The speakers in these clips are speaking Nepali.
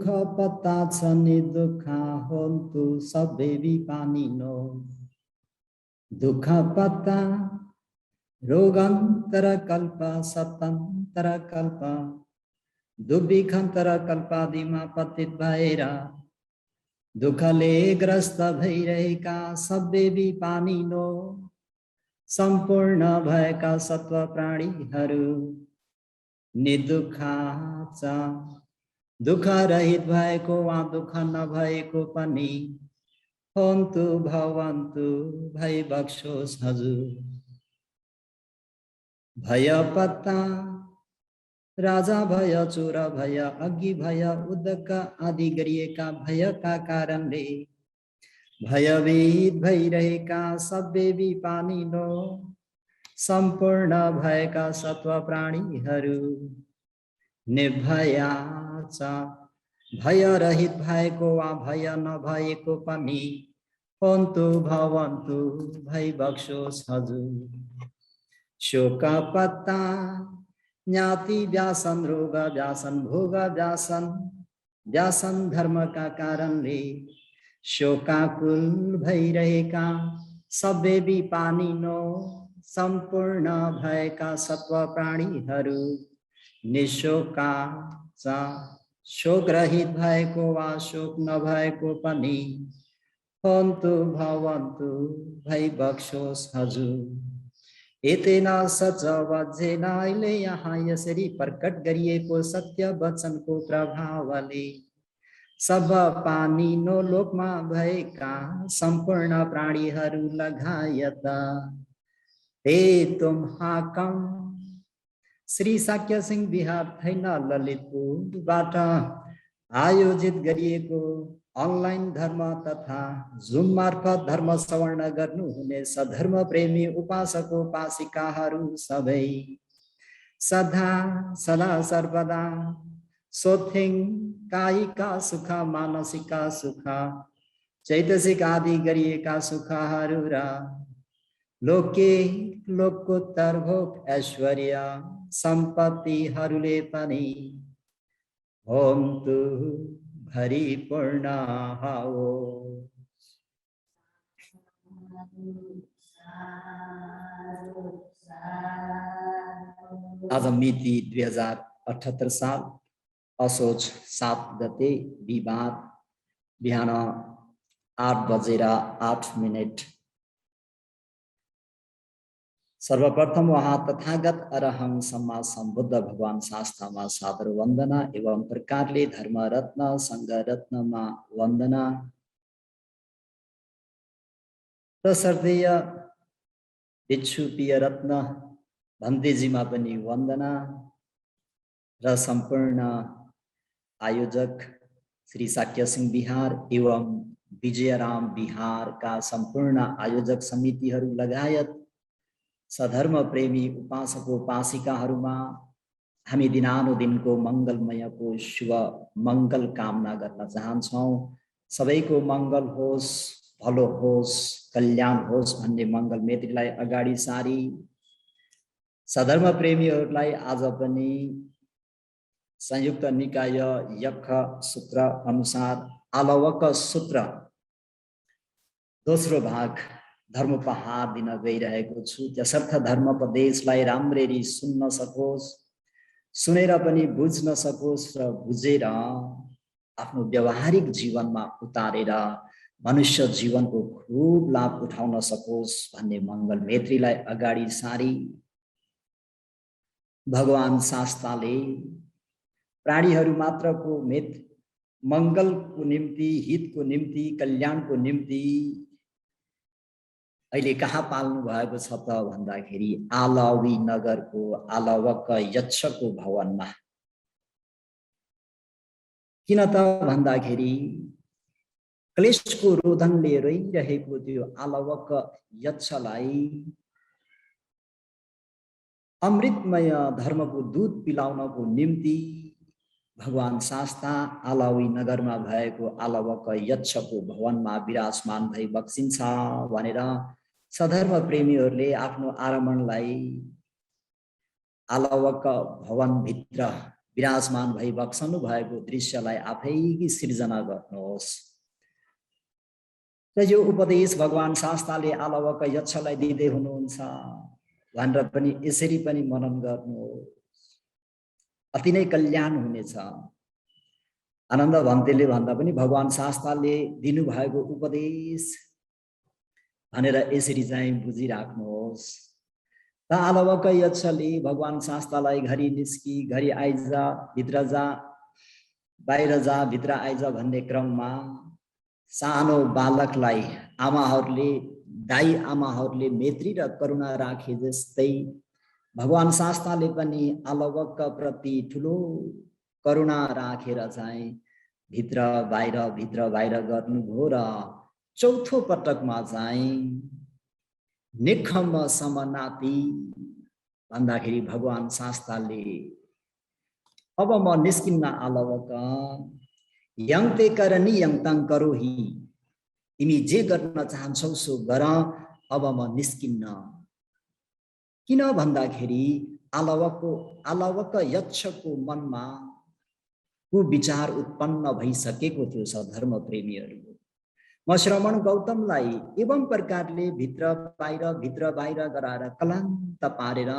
दुःख पत्ता छ नि दुःख होन्तु सबै विपानिनो दुःख पत्ता रोगान्तर कल्प सतन्तर कल्प दुर्भिक्षान्तर कल्पादिमा पतित भएर दुःखले ग्रस्त भइरहेका सबै विपानिनो सम्पूर्ण भएका सत्व प्राणीहरू निर्दुःखा छ। दुःख रहित भएको वा दुःख नभएको पनि होन्तु भवन्तु भई बक्सोस् हजुर। भय पत्ता राजा भय चोर भय अघि भय उदक आदि गरिएका भयका कारणले भयभीत भइरहेका सबै विपानिनो सम्पूर्ण भएका सत्व प्राणीहरू निर्भया छ। भय रहित भएको वा भय नभएको पनि होन्तु भवन्तु भई बक्सोस् हजुर। शोक पत्ता ज्ञाति व्यासन रोग व्यासन भोग व्यासन व्यासन धर्मका कारणले शोकाकुल भइरहेका सबै विपानिनो सम्पूर्ण भएका सत्व प्राणीहरू निशोका छ। शोक रहित भएको वा शोक नभएको पनि होन्तु भवन्तु भई बक्सोस् हजुर। एतेन सच वज्रेन अहिले यहाँ यसरी प्रकट गरिएको सत्य वचनको प्रभावले सब पानिनो लोकमा भएका सम्पूर्ण प्राणीहरू लगायत हे तुम्हाकम श्री शाक्य सिंह विहार थैन ललितपुरबाट आयोजित गरिएको अनलाइन धर्म तथा जुम मार्फत धर्म श्रवण गर्नुहुने सधर्म प्रेमी उपासक उपासिकाहरू सबै सदा सदा सर्वदा सोथिङ कायिका सुख मानसिक सुख चैतसिक आदि गरिएका सुखहरू र लोके लोकोत्तर भोग ऐश्वर्य सम्पत्तिहरूले पनि होन्तु भरिपूर्ण होस्। आज मिति 2078 साल असोज 7 गते बिहिबार बिहान 8:08। सर्वप्रथम वहाँ तथागत अरहं सम्मा सम्बुद्ध भगवान शास्त्रमा सादर वन्दना एवं प्रकारले धर्म रत्न संघ रत्नमा वन्दना र श्रद्धेय भिक्षु प्रिय रत्न भन्तेजीमा पनि वन्दना र सम्पूर्ण आयोजक श्री शाक्य सिंह विहार एवं विजयराम विहारका सम्पूर्ण आयोजक समितिहरू लगायत सधर्म प्रेमी उपासक उपासिकाहरूमा हामी दिनानुदिनको मङ्गलमयको शुभ मङ्गल कामना गर्न चाहन्छौँ। सबैको मङ्गल होस्, भलो होस्, कल्याण होस् भन्ने मङ्गल मैत्रीलाई अगाडि सारी सधर्म प्रेमीहरूलाई आज पनि संयुक्त निकाय यक्ष सूत्र अनुसार आलवक सूत्र दोस्रो भाग धर्मोपहार दिन गइरहेको छु। त्यसर्थ धर्मोपदेशलाई राम्ररी सुन्न सकोस्, सुनेर पनि बुझ्न सकोस् र बुझेर आफ्नो व्यावहारिक जीवनमा उतारेर मनुष्य जीवनको खूब लाभ उठाउन सकोस् भन्ने मङ्गल मैत्रीलाई अगाडि सारी भगवान शास्त्रले प्राणीहरू मात्रको मङ्गलको निम्ति, हितको निम्ति, कल्याणको निम्ति अहिले कहाँ पाल्नु भएको छ त भन्दाखेरि आलवी नगरको आलवक यक्षको भवनमा। किन त भन्दाखेरि क्लेशको रोदनले रहिरहेको त्यो आलवक यक्षलाई अमृतमय धर्मको दूध पिलाउनको निम्ति भगवान शास्त्र आलवी नगरमा भएको आलवक यक्षको भवनमा विराजमान भई बक्सिन्छ भनेर सधर्म प्रेमीहरूले आफ्नो आरमणलाई आलवक भवन भित्र विराजमान भई बक्सनु भएको दृश्यलाई आफै सिर्जना गर्नुहोस्। र यो उपदेश भगवान शास्ताले आलवक यक्षलाई दिँदै हुनुहुन्छ भनेर पनि यसरी पनि मनन गर्नुहोस्, अति नै कल्याण हुनेछ। आनन्द भन्तेले भन्दा पनि भगवान शास्ताले दिनुभएको उपदेश भनेर यसरी चाहिँ बुझिराख्नुहोस्। त आलवक यक्षले भगवान शास्तालाई घरि निस्की, घरि आइजा, भित्र जा, बाहिर जा, भित्र आइज भन्ने क्रममा सानो बालकलाई आमाहरूले, दाई आमाहरूले मैत्री र करुणा राखे जस्तै भगवान शास्ताले पनि आलवक प्रति ठुलो करुणा राखेर चाहिँ भित्र बाहिर गर्नुभयो र चौथो पटकमा चाहिँ निखम समनाति भन्दाखेरि भगवान शास्ताले अब म निस्किन्न आलवक, यङते करनी यङताङ करोही, तिमी जे गर्न चाहन्छौ सो गर, अब म निस्किन्न। किन भन्दाखेरि आलवक यक्षको मनमा कुविचार उत्पन्न भइसकेको थियो सधर्म प्रेमीहरू। म श्रमण गौतमलाई एवं प्रकारले भित्र बाहिर गराएर कलान्त पारेर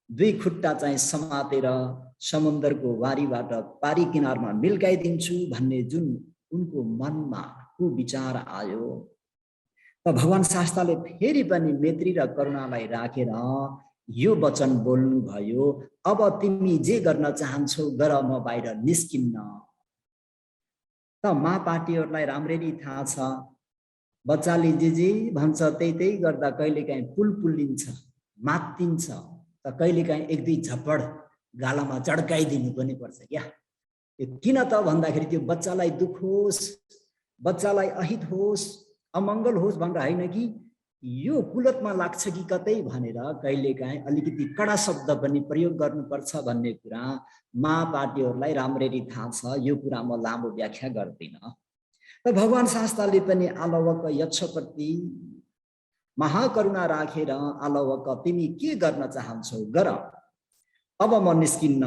दुई खुट्टा चाहिँ समातेर समुद्रको वारीबाट पारी किनारमा मिल्काइदिन्छु भन्ने जुन उनको मनमा कुविचार आयो, त भगवान शास्ताले फेरि पनि मैत्री र करुणालाई राखेर यो वचन बोल्नु भयो, अब तिमी जे गर्न चाहन्छौ गर, म बाहिर निस्किन्न। त माँ पार्टीहरूलाई राम्ररी थाहा छ, बच्चाले जे भन्छ त्यही गर्दा कहिलेकाहीँ पुल्लिन्छ, मात्तिन्छ, त कहिलेकाहीँ एक दुई झपड गालामा चड्काइदिनु पनि पर्छ क्या। किन त भन्दाखेरि त्यो बच्चालाई दुख होस्, बच्चालाई अहित होस्, अमङ्गल होस् भनेर होइन कि यो कुलतमा लाग्छ कि कतै भनेर कहिलेकाहीँ अलिकति कडा शब्द पनि प्रयोग गर्नुपर्छ भन्ने कुरा माँ पार्टीहरूलाई राम्ररी थाहा छ। यो कुरा म लामो व्याख्या गर्दिनँ। र भगवान शास्ताले पनि आलवक यक्षप्रति महाकरुणा राखेर आलवक तिमी के गर्न चाहन्छौ गर, अब म निस्किन्न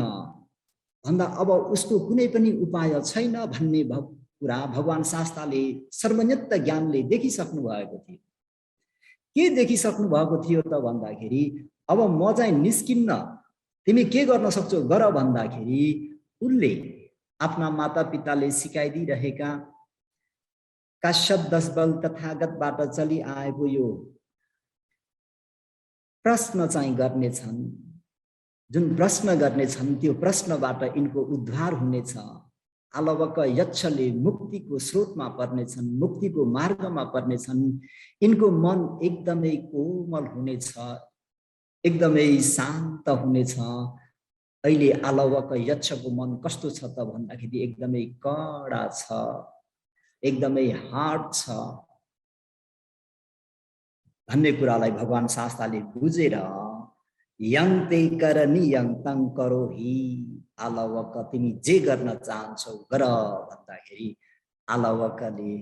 भन्दा अब उसको कुनै पनि उपाय छैन भन्ने कुरा भगवान शास्ताले सर्वज्ञत्व ज्ञानले देखिसक्नु भएको थियो। के देखिसक्नु भएको थियो त भन्दाखेरि अब म चाहिँ निस्किन्न, तिमी के गर्न सक्छौ गर भन्दाखेरि उनले आफ्ना मातापिताले सिकाइदिरहेका काश्यप दशबल तथागतबाट चलिआएको यो प्रश्न चाहिँ गर्नेछन्। जुन प्रश्न गर्नेछन् त्यो प्रश्नबाट यिनको उद्धार हुनेछ। आलवक यक्षले मुक्तिको स्रोतमा पर्नेछन्, मुक्तिको मार्गमा पर्नेछन्। यिनको मन एकदमै कोमल हुनेछ, एकदमै शान्त हुनेछ। अहिले आलवक यक्षको मन कस्तो छ त भन्दाखेरि एकदमै कडा छ, एकदमै हार्ड छ भन्ने कुरालाई भगवान शास्ताले बुझेर यङते करनी यङताङ करोही, आलवक तिमी जे गर्न चाहन्छौ गर भन्दाखेरि आलवकले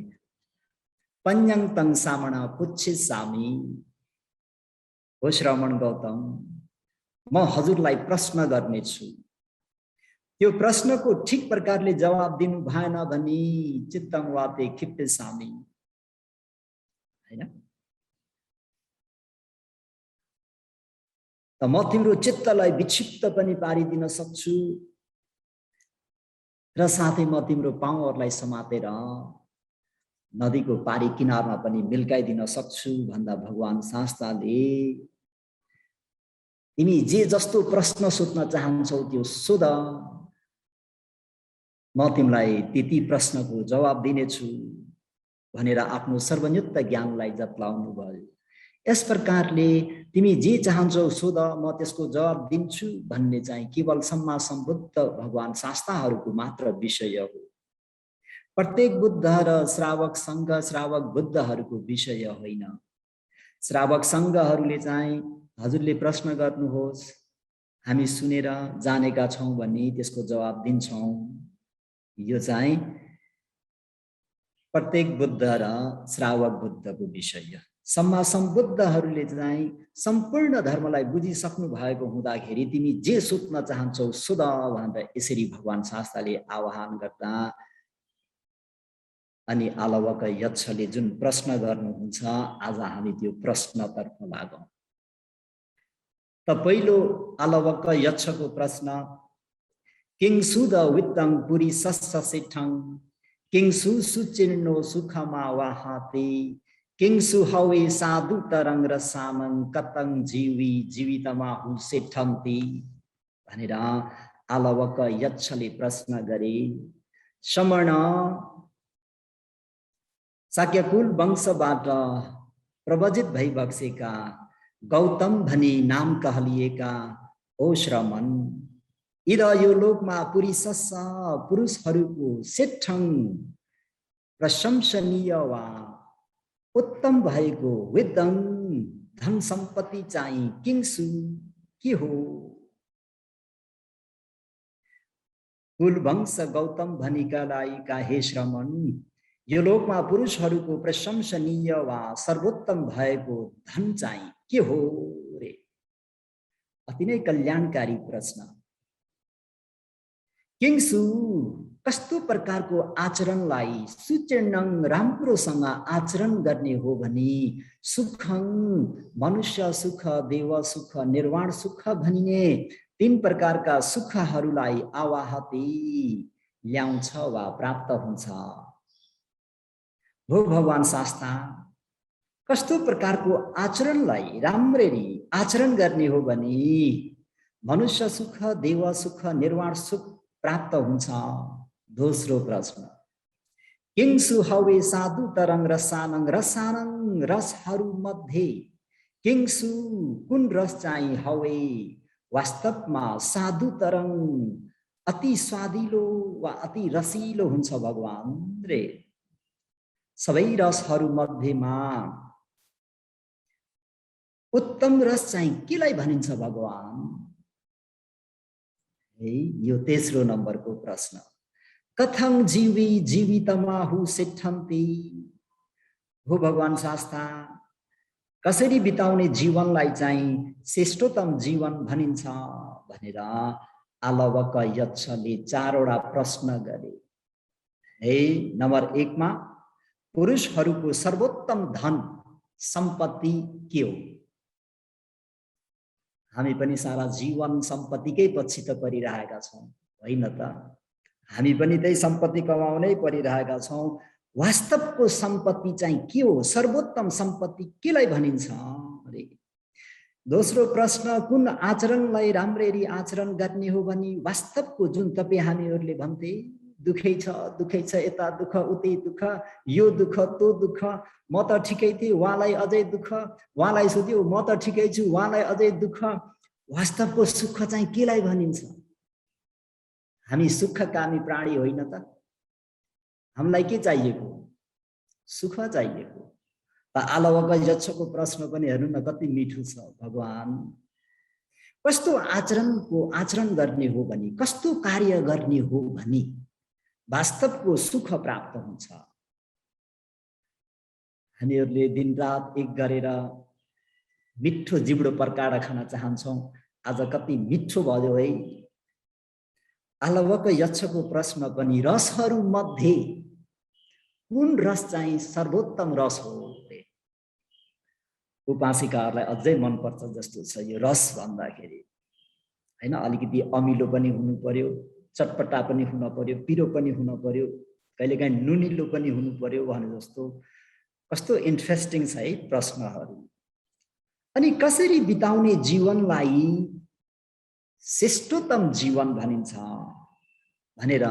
पञ्यङतङ सामना पुच्छे सामी, हो श्रमण गौतम म हजुरलाई प्रश्न गर्नेछु, त्यो प्रश्नको ठिक प्रकारले जवाब दिनु भएन भने चित्तङ वाते खिप्टे सामी, हैन त म तिम्रो चित्तलाई विक्षिप्त पनि पारिदिन सक्छु र साथै म तिम्रो पाउहरूलाई समातेर नदीको पारी किनारमा पनि मिल्काइदिन सक्छु भन्दा भगवान शास्ताले तिमी जे जस्तो प्रश्न सोध्न चाहन्छौ त्यो सोध, म तिमीलाई त्यति प्रश्नको जवाब दिनेछु भनेर आफ्नो सर्वज्ञत्व ज्ञानलाई जत्लाउनु भयो। यस प्रकारले तिमी जे चाहन्छौ सोध, म त्यसको जवाब दिन्छु भन्ने चाहिँ केवल सम्मा सम्बुद्ध भगवान शास्ताहरूको मात्र विषय हो। प्रत्येक बुद्ध र श्रावक संघ श्रावक बुद्धहरूको विषय होइन। श्रावक संघहरूले चाहिँ हजुरले प्रश्न गर्नुहोस्, हामी सुनेर जानेका छौं भने त्यसको जवाब दिन्छौं। यो चाहिँ प्रत्येक बुद्ध र श्रावक बुद्धको विषय। सम्मा सम्बुद्धहरूले चाहिँ सम्पूर्ण धर्मलाई बुझिसक्नु भएको हुँदाखेरि तिमी जे सोध्न चाहन्छौ सोध भनेर यसरी भगवान शास्त्रले आह्वान गर्दा अनि आलवक यक्षले जुन प्रश्न गर्नुहुन्छ आज हामी त्यो प्रश्नतर्फ लागौं। त पहिलो आलवक यक्षको प्रश्न किंसु द वित्तं पुरी सस्सेठं किंसु सुचिर्नो सुखमा वाहाते किंसु हवे साधु तरंग रसामं कतं जीवी जीवितमा हुसेठन्ति भनेर आलवक यक्षले प्रश्न गरे। समर्ण शाक्यकुल वंशबाट प्रवजित भइबक्सेका गौतम भनी नाम कहलिएका ओ श्रमण इद यो लोकमा पुरुषहरूको सेठं प्रशंसनीय वा उत्तम भएको विद्दं धन सम्पत्ति चाहिँ किंसु के हो। कुल वंश गौतम भनिकालाई का हे श्रमण यो लोकमा पुरुषहरूको प्रशंसनीय वा सर्वोत्तम भएको धन चाहिँ के हो रे। अति नै कल्याणकारी प्रश्न। किंसु कस्तो प्रकारको आचरणलाई सुचिर्णं राम्रोसँग आचरण गर्ने हो भने सुखं मनुष्य सुख देव सुख निर्वाण सुख भनिने तीन प्रकारका सुखहरूलाई आवाहति ल्याउँछ वा प्राप्त हुन्छ। हो भगवान शास्ता कस्तो प्रकारको आचरणलाई राम्ररी आचरण गर्ने हो भने मनुष्य सुख देव सुख निर्वाण सुख प्राप्त हुन्छ। दोस्रो प्रश्न किंसु हवे साधु तरंग रसानंग रसानंग रसहरू मध्ये किंसु कुन रस चाहिँ हवे वास्तवमा साधु तरंग अति स्वादिलो वा अति रसिलो हुन्छ भगवान रे। सबै रसहरू मध्येमा उत्तम रस चाहिँ केलाई भनिन्छ भगवान। यो तेस्रो नम्बरको प्रश्न। कथं जीवी जीवितमा हुसेठन्ति हो भगवान शास्ता कसरी बिताउने जीवनलाई चाहिँ श्रेष्ठतम जीवन भनिन्छ भनेर आलवक यक्षले चारवटा प्रश्न गरे। हे नम्बर 1 मा पुरुषहरूको सर्वोत्तम धन सम्पत्ति के हो। हामी पनि सारा जीवन सम्पत्तिकै पछि त परिरहेका छौं हैन त। हामी पनि त्यही सम्पत्ति कमाउनै परिरहेका छौं। वास्तवको सम्पत्ति चाहिँ के हो सर्वोत्तम सम्पत्ति केलाई भनिन्छ अरे। दोस्रो प्रश्न कुन आचरणलाई राम्ररी आचरण गर्ने हो भने वास्तवको जुन तपाई हामीहरूले भन्थे दुखै छ यता दुख उतै दुख यो दुख त्यो दुख म त ठिकै थिए उहाँलाई अझै दुख उहाँलाई सोध्यो म त ठिकै छु उहाँलाई अझै दुख। वास्तवको सुख चाहिँ केलाई भनिन्छ। हामी सुखकामी प्राणी होइन त। हामीलाई के चाहिएको सुख चाहिएको। त आलवक यक्षको प्रश्न पनि हेर्नु न कति मिठो छ। भगवान कस्तो आचरण गर्ने हो भने कस्तो कार्य गर्ने हो भने वास्तवको सुख प्राप्त हुन्छ। हामीहरूले दिनरात एक गरेर मिठो जिब्रो पर्काएर खान चाहन्छौं। आज कति मिठो भयो है। आलवक यक्षको प्रश्न पनि रसहरू मध्ये कुन रस चाहिँ सर्वोत्तम रस हो। उपासिकाहरूलाई अझै मन पर्छ जस्तो छ यो रस भन्दाखेरि हैन। अलिकति अमिलो पनि हुनु पर्यो चटपटा पनि हुन पर्यो पिरो पनि हुन पर्यो कहिलेकाहीँ नुनिलो पनि हुनु पर्यो भने जस्तो कस्तो इन्ट्रेस्टिङ छ है प्रश्नहरू। अनि कसरी बिताउने जीवनलाई श्रेष्ठतम जीवन भनिन्छ भनेर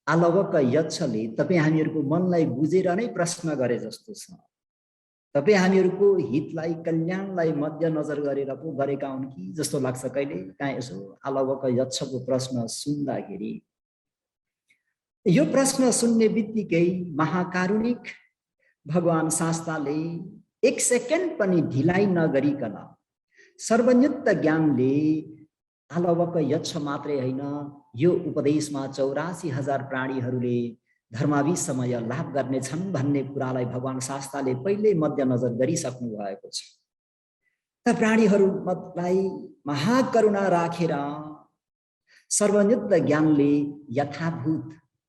आलवक यक्षले तपाई हामीहरूको मनलाई बुझेर नै प्रश्न गरे जस्तो छ। तपाई हामीहरूको हितलाई कल्याणलाई मध्यनजर गरेर पो गरेका हुन् कि जस्तो लाग्छ कहिले काहीँ। यसो आलवक यक्षको प्रश्न सुन्दाखेरि यो प्रश्न सुन्ने बित्तिकै महाकारुणिक भगवान शास्ताले 1 सेकेन्ड पनि ढिलाइ नगरिकन सर्वयुक्त ज्ञानले आलवक यक्ष मात्रै होइन यो उपदेशमा 84,000 प्राणीहरूले धर्मावि समय लाभ गर्नेछन् भन्ने कुरालाई भगवान शास्त्रले पहिल्यै मध्यनजर गरिसक्नु भएको छ। त प्राणीहरूलाई महाकरुणा राखेर सर्वनित्य ज्ञानले यथाभूत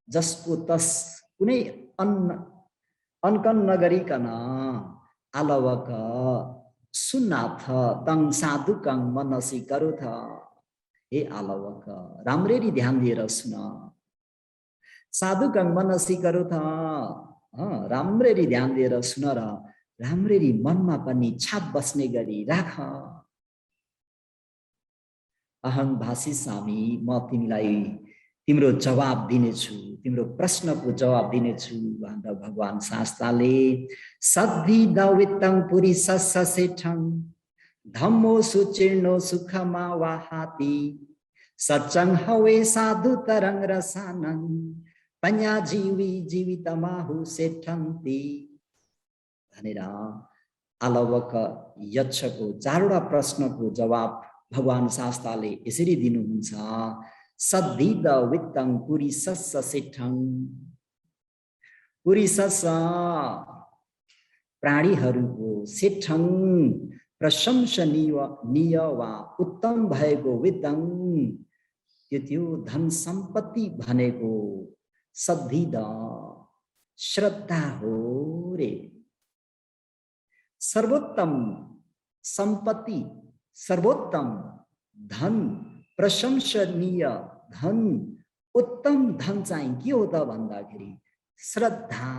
जसको तस कुनै अनकन नगरिकन आलवक सुन्नाथ तङ साधुकङ मनसी करोथ। हे आलवक राम्ररी ध्यान दिएर सुन। साधुकङ मनसी करोथ, राम्ररी ध्यान दिएर सुन र राम्ररी मनमा पनि छाप बस्ने गरी राख। अहं भाषिसामि, म तिमीलाई तिम्रो जवाब दिनेछु, तिम्रो प्रश्नको जवाब दिनेछु भनेर भगवान शास्त्रले सद्धि दवितं पुरी ससेठं धम्मो सुचिर्णो सुखमा वाहाति सच्चङ हवे साधु तरङ रसानं पन्या जीवी जीवितमाहु सेठन्ति भनेर आलवक यक्षको चारवटा प्रश्नको जवाब भगवान शास्त्रले यसरी दिनुहुन्छ। सद्धिद वित्तं पुरीसस्स सेठं, पुरीसस्स प्राणीहरूको सेठं प्रशंसनीय वा उत्तम भएको वित्तं त्यो धन सम्पत्ति भनेको सद्धिद श्रद्धा हो रे। सर्वोत्तम संपत्ति, सर्वोत्तम धन, प्रशंसनीय धन, उत्तम धन चाहिँ के हो त भन्दाखेरि श्रद्धा।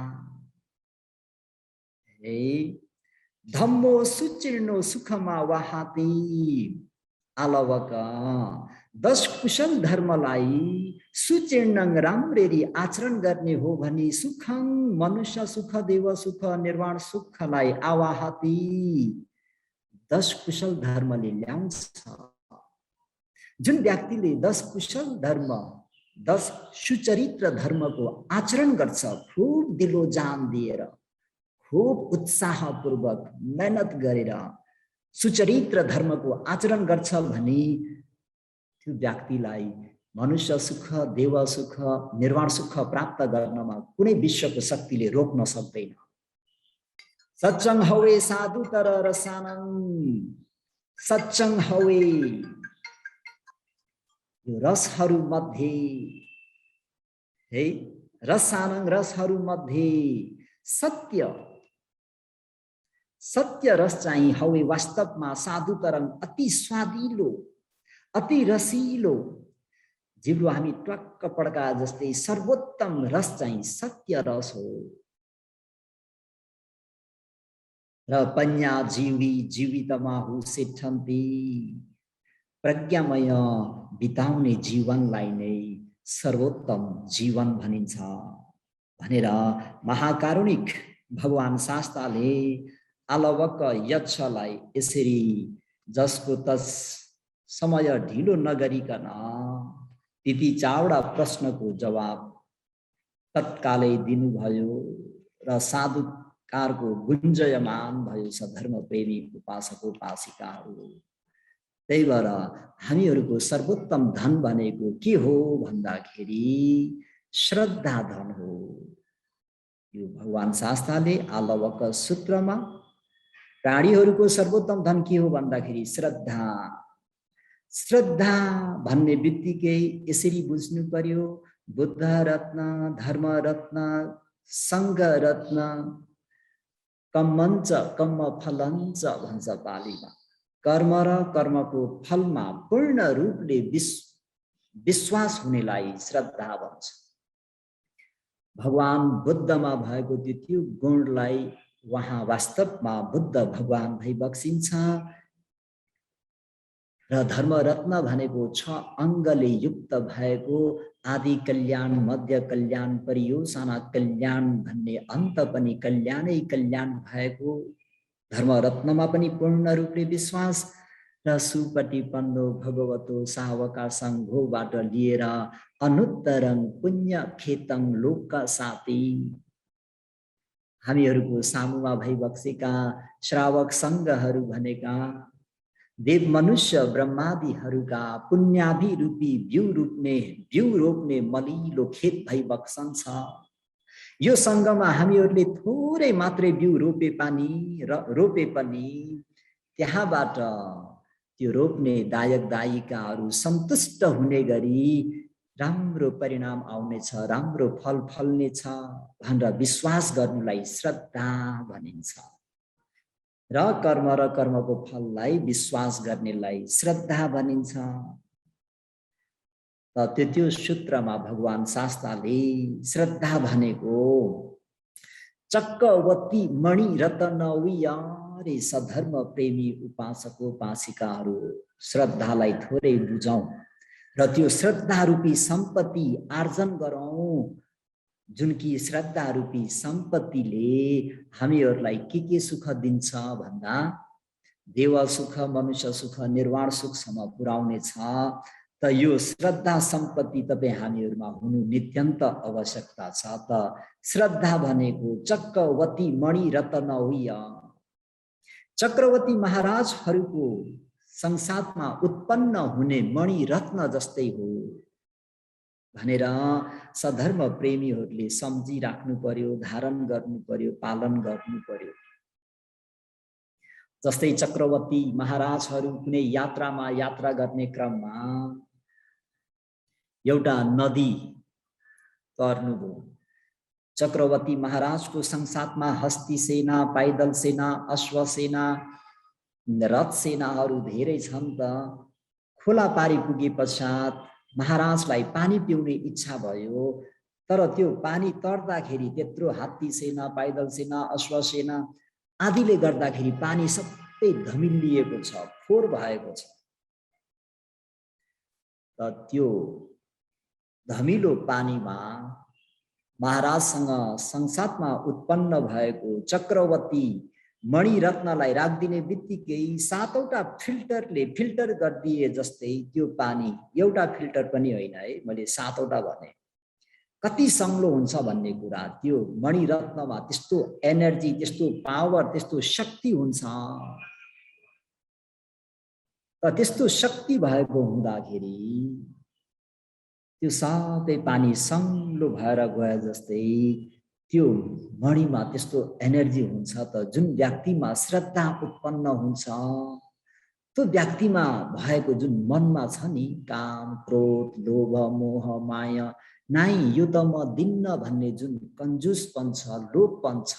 धम्मो सुचिर्णो सुखमा वाहाति, आलवक 10 कुशल धर्मलाई सुचिर्णङ राम्ररी आचरण गर्ने हो भने सुखं मनुष्य सुख, देव सुख, निर्वाण सुखलाई आवाहति 10 कुशल धर्मले ल्याउँछ। जुन व्यक्तिले 10 कुशल धर्म, 10 सुचरित्र धर्मको आचरण गर्छ, खूब दिलो जान दिएर, खूब उत्साहपूर्वक मेहनत गरेर सुचरित्र धर्मको आचरण गर्छ भने त्यो व्यक्तिलाई मनुष्य सुख, देव सुख, निर्वाण सुख प्राप्त गर्नमा कुनै विश्वको शक्तिले रोक्न सक्दैन। सच्चङ हवे साधु तर रसानङ, सच्चङ हवे यो रसहरू मध्ये है, रसानङ रसहरू मध्ये सत्य, सत्य रस चाहिँ हवे वास्तवमा साधु तरङ अति स्वादिलो, अति रसिलो, जिब्रो हामी ट्वाक्क पड्का जस्तै सर्वोत्तम रस चाहिँ सत्य रस हो। र पन्या जीवी जीवितमाहु सेठन्ति, प्रज्ञामय बिताउने जीवनलाई नै सर्वोत्तम जीवन भनिन्छ भनेर महाकारुणिक भगवान शास्त्रले आलवक यक्षलाई यसरी जसको तस समय ढिलो नगरिकन त्यति चारवटा प्रश्नको जवाब तत्कालै दिनुभयो र साधुकारको गुन्जयमान भयो सधर्म प्रेमी उपासक उपासिकाहरू। त्यही भएर हामीहरूको सर्वोत्तम धन भनेको के हो भन्दाखेरि श्रद्धा धन हो। यो भगवान शास्त्रले आलवक सूत्रमा प्राणीहरूको सर्वोत्तम धन के हो भन्दाखेरि श्रद्धा, श्रद्धा भन्ने बित्तिकै यसरी बुझ्नु पर्यो, बुद्ध रत्न, धर्म रत्न, सङ्घ रत्न, कम्मञ्च कम्म फलञ्च भन्छ पालीमा। कर्म र कर्मको फलमा पूर्ण रूपले विश्वास हुनेलाई श्रद्धा भन्छ। भगवान बुद्धमा भएको त्यो गुणलाई वहाँ वास्तवमा बुद्ध भगवान भई बक्सिन्छ र धर्म रत्न भनेको 6 अङ्गले युक्त भएको आदि कल्याण, मध्य कल्याण, परियोजना कल्याण भन्ने अन्त पनि कल्याणै कल्याण भएको धर्म रत्नमा पनि पूर्ण रूपले विश्वास र सुपटिपन्नो भगवतो सावका सङ्घोबाट लिएर अनुत्तरङ पुण्य खेतङ लोक साथी हामीहरूको सामुमा भइबक्सेका श्रावक सङ्घहरू भनेका देव मनुष्य ब्रह्मादिहरूका पुण्याभि रूपी बिउ रोप्ने मलिलो खेत भइबक्सन्छ। यो सङ्घमा हामीहरूले थोरै मात्रै बिउ रोपे पनि त्यहाँबाट त्यो रोप्ने दायक दायिकाहरू सन्तुष्ट हुने गरी राम्रो परिणाम आउनेछ, राम्रो फल फल्नेछ भनेर विश्वास गर्नुलाई श्रद्धा भनिन्छ। र कर्मको फललाई विश्वास गर्नेलाई श्रद्धा भनिन्छ। त्यो सूत्रमा भगवान शास्त्रले श्रद्धा भनेको चक्रवती मणि रतनविया रे सधर्म प्रेमी उपासकोपासिकाहरू श्रद्धालाई थोरै बुझौं र त्यो श्रद्धा रूपी सम्पत्ति आर्जन गरौं, जुन कि श्रद्धा रूपी सम्पत्तिले हामीहरूलाई के सुख दिन्छ भन्दा देव सुख, मनुष्य सुख, निर्वाण सुखसम्म पुर्याउने छ। त यो श्रद्धा सम्पत्ति तपाईं हामीहरूमा हुनु नित्यन्त आवश्यकता छ। त श्रद्धा भनेको चक्रवती मणि रतनविय, चक्रवर्ती महाराजहरूको संसारमा उत्पन्न हुने मणि रत्न जस्तै हो भनेर सधर्म प्रेमीहरूले सम्झिराख्नु पर्यो, धारण गर्नु पर्यो, पालन गर्नु पर्यो। जस्तै चक्रवर्ती महाराजहरू कुनै यात्रामा यात्रा गर्ने क्रममा एउटा नदी तर्नुभयो। चक्रवर्ती महाराजको संसारमा हस्ती सेना, पैदल सेना, अश्व सेना, रथ सेनाहरू धेरै छन्। त खोला पारी पुगे पश्चात महाराजलाई पानी पिउने इच्छा भयो, तर त्यो पानी तर्दाखेरि त्यत्रो हात्ती सेना, पैदल सेना, अश्व सेना आदिले गर्दाखेरि पानी सबै धमिलिएको छ, फोहोर भएको छ। त त्यो धमिलो पानीमा महाराजसँग संसारमा उत्पन्न भएको चक्रवर्ती मणिरत्नलाई राखिदिने बित्तिकै सातौटा फिल्टरले फिल्टर गरिदिए जस्तै त्यो पानी, एउटा फिल्टर पनि होइन है, मैले सातौटा भने कति सङ्लो हुन्छ भन्ने कुरा। त्यो मणिरत्नमा त्यस्तो एनर्जी, त्यस्तो पावर, त्यस्तो शक्ति हुन्छ। त त्यस्तो शक्ति भएको हुँदाखेरि त्यो सबै पानी सङ्लो भएर गए जस्तै त्यो मणिमा त्यस्तो एनर्जी हुन्छ। त जुन व्यक्तिमा श्रद्धा उत्पन्न हुन्छ, त्यो व्यक्तिमा भएको जुन मनमा छ नि काम, क्रोध, लोभ, मोह, माया, नाइ यो त म दिन्न भन्ने जुन कन्जुसपन छ, लोभपन छ,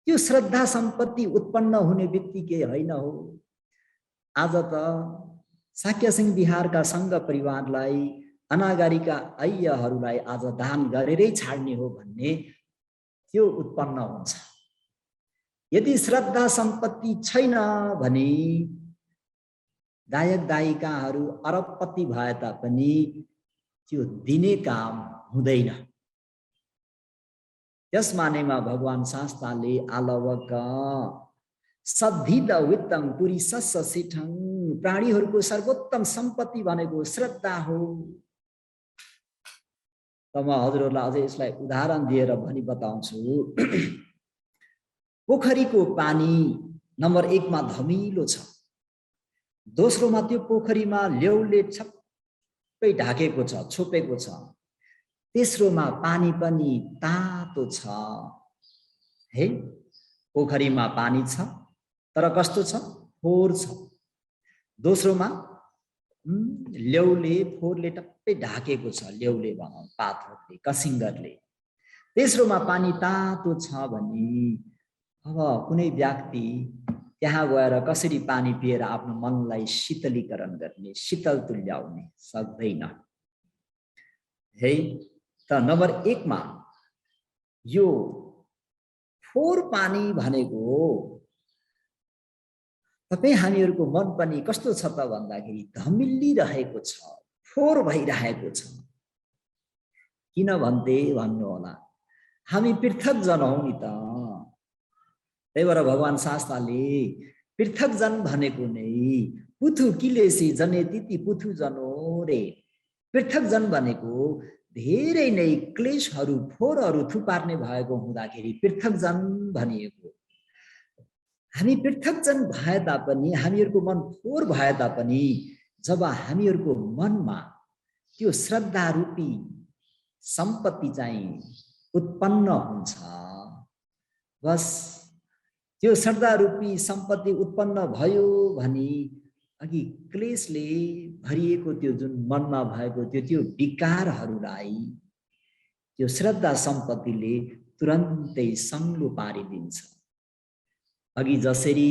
त्यो श्रद्धा सम्पत्ति उत्पन्न हुने बित्तिकै होइन हो। आज त साक्य सिंह बिहारका सङ्घ परिवारलाई, अनागारीका अय्यहरूलाई आज दान गरेरै छाड्ने हो भन्ने त्यो उत्पन्न हुन्छ। यदि श्रद्धा सम्पत्ति छैन भने दायक दायिकाहरू अरबपति भए तापनि त्यो दिने काम हुँदैन। त्यस मानेमा भगवान शास्त्रले आलवक सद्धिद वित्तङ पुरी सस्स सिठङ, प्राणीहरूको सर्वोत्तम सम्पत्ति भनेको श्रद्धा हो। त म हजुरहरूलाई अझै यसलाई उदाहरण दिएर भनी बताउँछु। पोखरीको पानी नम्बर 1 मा धमिलो छ, दोस्रोमा त्यो पोखरीमा ल्याउले छप्पै ढाकेको छ, छोपेको छ, तेस्रोमा पानी पनि तातो छ है। पोखरीमा पानी छ तर कस्तो छ? फोहोर छ। दोस्रोमा ल्याउले, फोहोरले टप्पै ढाकेको छ, ल्याउले भनौँ, पातहरूले, कसिङ्गरले। तेस्रोमा पानी तातो छ भने अब कुनै व्यक्ति त्यहाँ गएर कसरी पानी पिएर आफ्नो मनलाई शीतलीकरण गर्ने, शीतल तुल्याउने सक्दैन है। त नम्बर 1 मा यो फोहोर पानी भनेको तपाई हामीहरूको मन पनि कस्तो छ त भन्दाखेरि धमिलिरहेको छ, फोहोर भइरहेको छ। किन भन्नु होला, हामी पृथक जन हौ नि त। त्यही भएर भगवान शास्त्रले पृथक जन भनेको नै पुथु किलेसी जनेतिति पुथु जनो रे। पृथक जन भनेको धेरै नै क्लेशहरू, फोहोरहरू थुपार्ने भएको हुँदाखेरि पृथक जन भनिएको। हामी पृथक जन भए तापनि, हामीहरूको मन फोहोर भए तापनि जब हामीहरूको मनमा त्यो श्रद्धा रूपी सम्पत्ति चाहिँ उत्पन्न हुन्छ। बस त्यो श्रद्धा रूपी सम्पत्ति उत्पन्न भयो भने अघि क्लेशले भरिएको त्यो जुन मनमा भएको त्यो विकारहरूलाई त्यो श्रद्धा सम्पत्तिले तुरन्तै सङ्लो पारिदिन्छ। अघि जसरी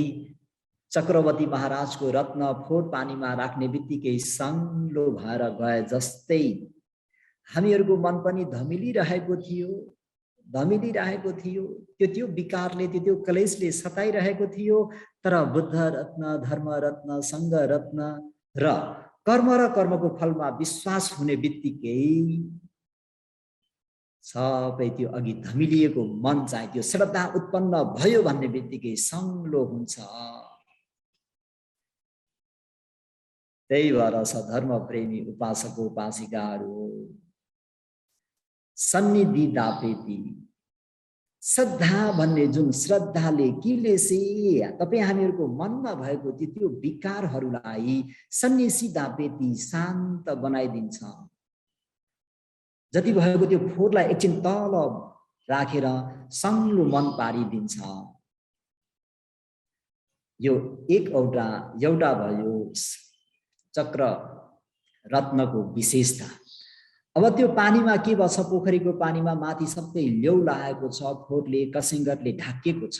चक्रवर्ती महाराजको रत्न फोहोर पानीमा राख्ने बित्तिकै सङ्लो भएर गए जस्तै हामीहरूको मन पनि धमिलिरहेको थियो त्यो विकारले त्यो क्लेशले सताइरहेको थियो। तर बुद्ध रत्न, धर्म रत्न, सङ्घ रत्न र कर्मको फलमा विश्वास हुने बित्तिकै सबै त्यो अघि धमिलिएको मन चाहिँ त्यो श्रद्धा उत्पन्न भयो भन्ने बित्तिकै सङ्लो हुन्छ। त्यही भएर सधर्म प्रेमी उपासक उपासिकाहरू सन्निधि दापेति, श्रद्धा भन्ने जुन श्रद्धाले किलेसे तपाईँ हामीहरूको मनमा भएको त्यो विकारहरूलाई सन्निधि दापेति शान्त बनाइदिन्छ। जति भएको त्यो फोहोरलाई एकछिन तल राखेर सङ्लो मन पारिदिन्छ। यो एउटा भयो चक्र रत्नको विशेषता। अब त्यो पानीमा के भन्छ, पोखरीको पानीमा माथि सबै लेउ लागेको छ, फोहोरले कसिङ्गरले ढाकिएको छ,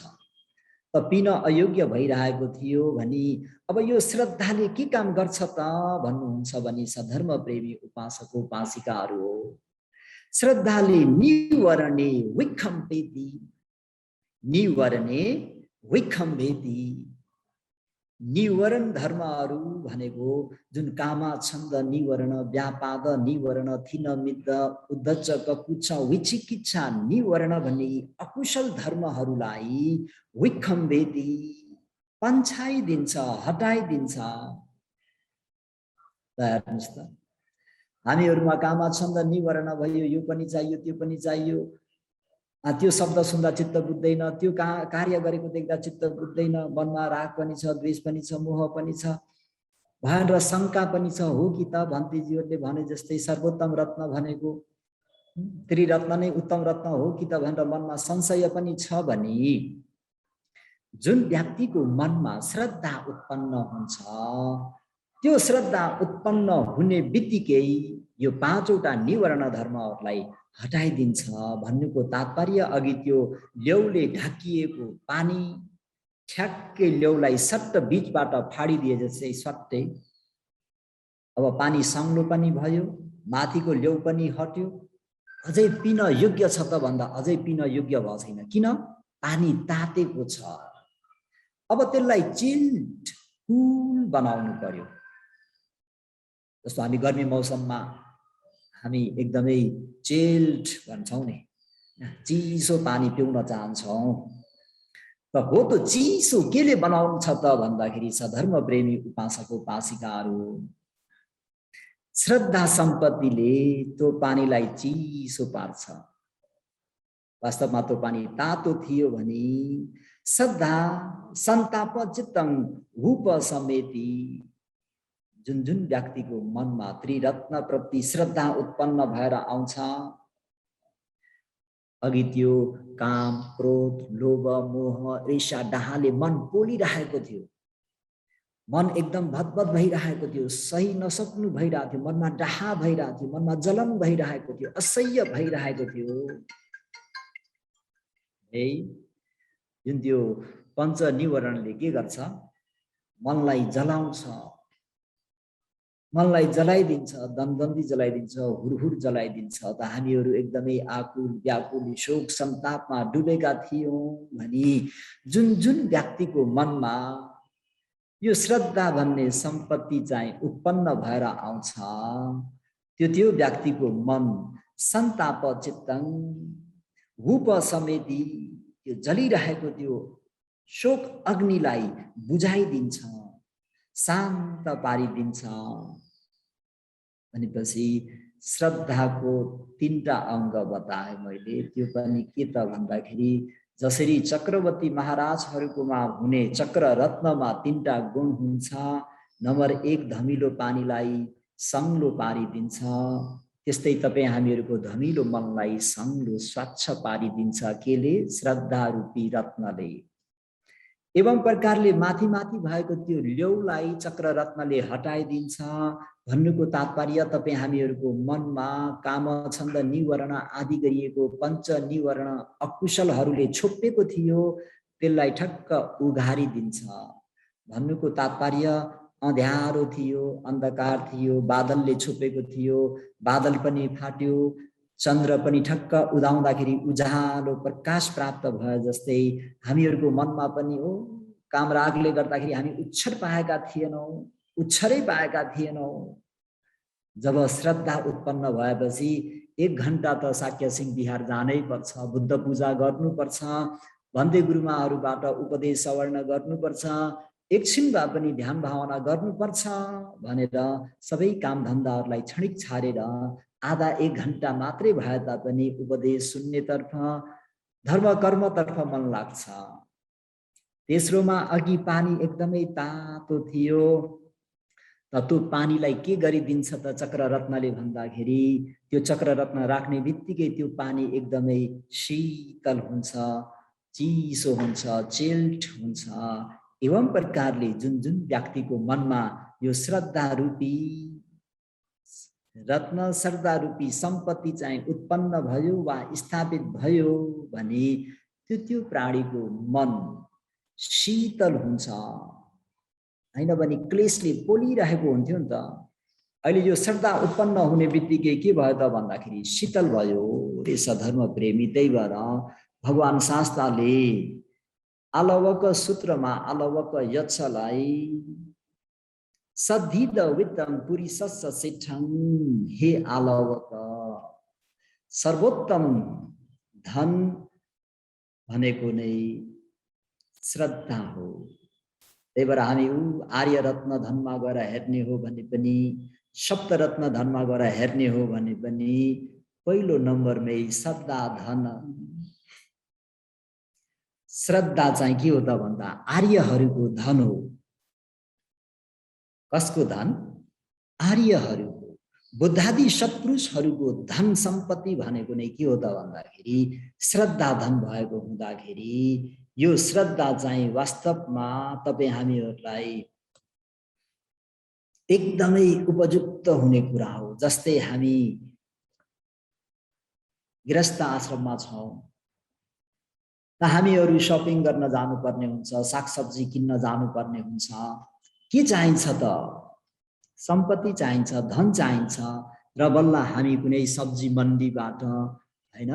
त पिन अयोग्य भइरहेको थियो भने अब यो श्रद्धाले के काम गर्छ त भन्नुहुन्छ भने सधर्म प्रेमी उपासक उपासिकाहरू हो। श्रद्धाले निवरणे विखम्बेति, निवरण धर्महरू भनेको जुन कामा छन्द निवरण, व्यापाद निवरण, थिन मिद्द, उद्धच ककुच्छ, विचिकिच्छा निवरण भन्ने अकुशल धर्महरूलाई विखम्बेति पन्छाइदिन्छ, हटाइदिन्छ। हेर्नुहोस् त, हामीहरूमा कामा छन्द निवरण भयो, यो पनि चाहियो त्यो पनि चाहियो, त्यो शब्द सुन्दा चित्त बुझ्दैन, त्यो कार्य गरेको देख्दा चित्त बुझ्दैन, मनमा राग पनि छ, द्वेष पनि छ, मोह पनि छ, भय र शङ्का पनि छ। हो कि त भन्तीजीहरूले भने जस्तै सर्वोत्तम रत्न भनेको त्रिरत्न नै उत्तम रत्न हो कि त भनेर मनमा संशय पनि छ भने जुन व्यक्तिको मनमा श्रद्धा उत्पन्न हुन्छ, त्यो श्रद्धा उत्पन्न हुने बित्तिकै यो पाँचवटा निवरण धर्महरूलाई हटाइदिन्छ भन्नुको तात्पर्य अघि त्यो लेउले ढाकिएको पानी ठ्याक्कै लेउलाई सट्ट बीचबाट फाडिदिए जस्तै सट्टै अब पानी सङ्लो पनि भयो, माथिको लेउ पनि हट्यो, अझै पिन योग्य छ त भन्दा अझै पिन योग्य भएको छैन। किन? पानी तातेको छ। अब त्यसलाई चिल्ड कुल बनाउनु पर्यो। जस्तो हामी गर्मी मौसममा हामी एकदमै चिल्ड भन्छौँ नि, चिसो पानी पिउन चाहन्छौँ, त हो त चिसो केले बनाउनु छ त भन्दाखेरि सधर्म प्रेमी उपासक उपासिकाहरू श्रद्धा सम्पत्तिले त्यो पानीलाई चिसो पार्छ। वास्तवमा त्यो पानी तातो थियो भने श्रद्धा सन्ताप चित्तं रूप समेति, जुन जुन व्यक्तिको मनमा त्रिरत्न प्रति श्रद्धा उत्पन्न भएर आउँछ, अघि त्यो काम, क्रोध, लोभ, मोह, ईर्ष्या, डाहाले मन पोलिरहेको थियो, मन एकदम भदभद भइरहेको थियो, सही नसक्नु भइरहेको थियो, मनमा डाहा भइरहेको थियो, मनमा जलन भइरहेको थियो, असह्य भइरहेको थियो। जुन त्यो पञ्च निवरणले के गर्छ, मनलाई जलाउँछ, मनलाई जलाइदिन्छ, दमदन्दी जलाइदिन्छ, हुरहुर जलाइदिन्छ। त हामीहरू एकदमै आकुल व्याकुल शोक सन्तापमा डुबेका थियौँ भने जुन जुन व्यक्तिको मनमा यो श्रद्धा भन्ने सम्पत्ति चाहिँ उत्पन्न भएर आउँछ, त्यो व्यक्तिको मन सन्ताप चित्तं रूप समेति, त्यो जलिरहेको त्यो शोक अग्निलाई बुझाइदिन्छ, शान्त पारिदिन्छ। भनेपछि श्रद्धाको तीनटा अङ्ग बताए मैले। त्यो पनि के त भन्दाखेरि जसरी चक्रवर्ती महाराजहरूकोमा हुने चक्र रत्नमा तीनटा गुण हुन्छ। नम्बर 1 धमिलो पानीलाई सङ्लो पारिदिन्छ, त्यस्तै तपाईँ हामीहरूको धमिलो मनलाई सङ्लो स्वच्छ पारिदिन्छ केले? श्रद्धा रूपी रत्नले। एवं प्रकारले माथि माथि भएको त्यो ल्याउलाई चक्र रत्नले हटाइदिन्छ भन्नुको तात्पर्य तपाईँ हामीहरूको मनमा काम छन्द निवरण आदि गरिएको पञ्च निवरण अकुशलहरूले छोपेको थियो, त्यसलाई ठक्क उघारिदिन्छ भन्नुको तात्पर्य अँध्यारो थियो, अन्धकार थियो, बादलले छोपेको थियो, बादल पनि फाट्यो, चन्द्र पनि ठक्क उदाउँदाखेरि उज्यालो प्रकाश प्राप्त भयो जस्तै हामीहरूको मनमा पनि हो कामरागले गर्दाखेरि हामी उच्छर पाएका थिएनौँ, उच्छरै पाएका थिएनौँ। जब श्रद्धा उत्पन्न भएपछि 1 घण्टा त शाक्य सिंह बिहार जानै पर्छ, बुद्ध पूजा गर्नुपर्छ, भन्दै गुरुमाहरूबाट उपदेश श्रवण गर्नुपर्छ, एकछिन भए पनि ध्यान भावना गर्नुपर्छ भनेर सबै काम धन्दाहरूलाई क्षणिक छाडेर आधा 1 घण्टा मात्रै भए तापनि उपदेश सुन्नेतर्फ धर्म कर्मतर्फ मन लाग्छ। तेस्रोमा अघि पानी एकदमै तातो थियो, त्यो पानीलाई के गरिदिन्छ त चक्र रत्नले भन्दाखेरि त्यो चक्र रत्न राख्ने बित्तिकै त्यो पानी एकदमै शीतल हुन्छ, चिसो हुन्छ, चिल्ड हुन्छ। एवं प्रकारले जुन जुन व्यक्तिको मनमा यो श्रद्धा रूपी रत्न, श्रद्धा रूपी सम्पत्ति चाहिँ उत्पन्न भयो वा स्थापित भयो भने त्यो प्राणीको मन शीतल हुन्छ, हैन भने क्लेशले पोलिरहेको हुन्थ्यो नि त। अहिले यो श्रद्धा उत्पन्न हुने बित्तिकै के भयो त भन्दाखेरि शीतल भयो। रे सधर्म प्रेमी, त्यही भएर भगवान शास्त्रले आलवक सूत्रमा आलवक यक्षलाई सद्धिद वित्तम पुरीसस्स सिद्धं, हे आलवक सर्वोत्तम धन भनेको नै श्रद्धा हो। त्यही भएर हामी आर्य रत्न धनमा गएर हेर्ने हो भने पनि, सप्तरत्न धनमा गएर हेर्ने हो भने पनि पहिलो नम्बरमै श्रद्धा धन। श्रद्धा चाहिँ के हो त भन्दा आर्यहरूको धन हो। कसको धन? आर्यहरूको, बुद्धादि सत्पुरुषहरूको धन सम्पत्ति भनेको नै के हो त भन्दाखेरि श्रद्धा धन भएको हुँदाखेरि यो श्रद्धा चाहिँ वास्तवमा तपाईँ हामीहरूलाई एकदमै उपयुक्त हुने कुरा हो। जस्तै हामी गृहस्थ आश्रममा छौँ त हामीहरू सपिङ गर्न जानुपर्ने हुन्छ, सागसब्जी किन्न जानुपर्ने हुन्छ। के चाहिन्छ त? सम्पत्ति चाहिन्छ, धन चाहिन्छ र बल्ल हामी कुनै सब्जी मन्डीबाट हैन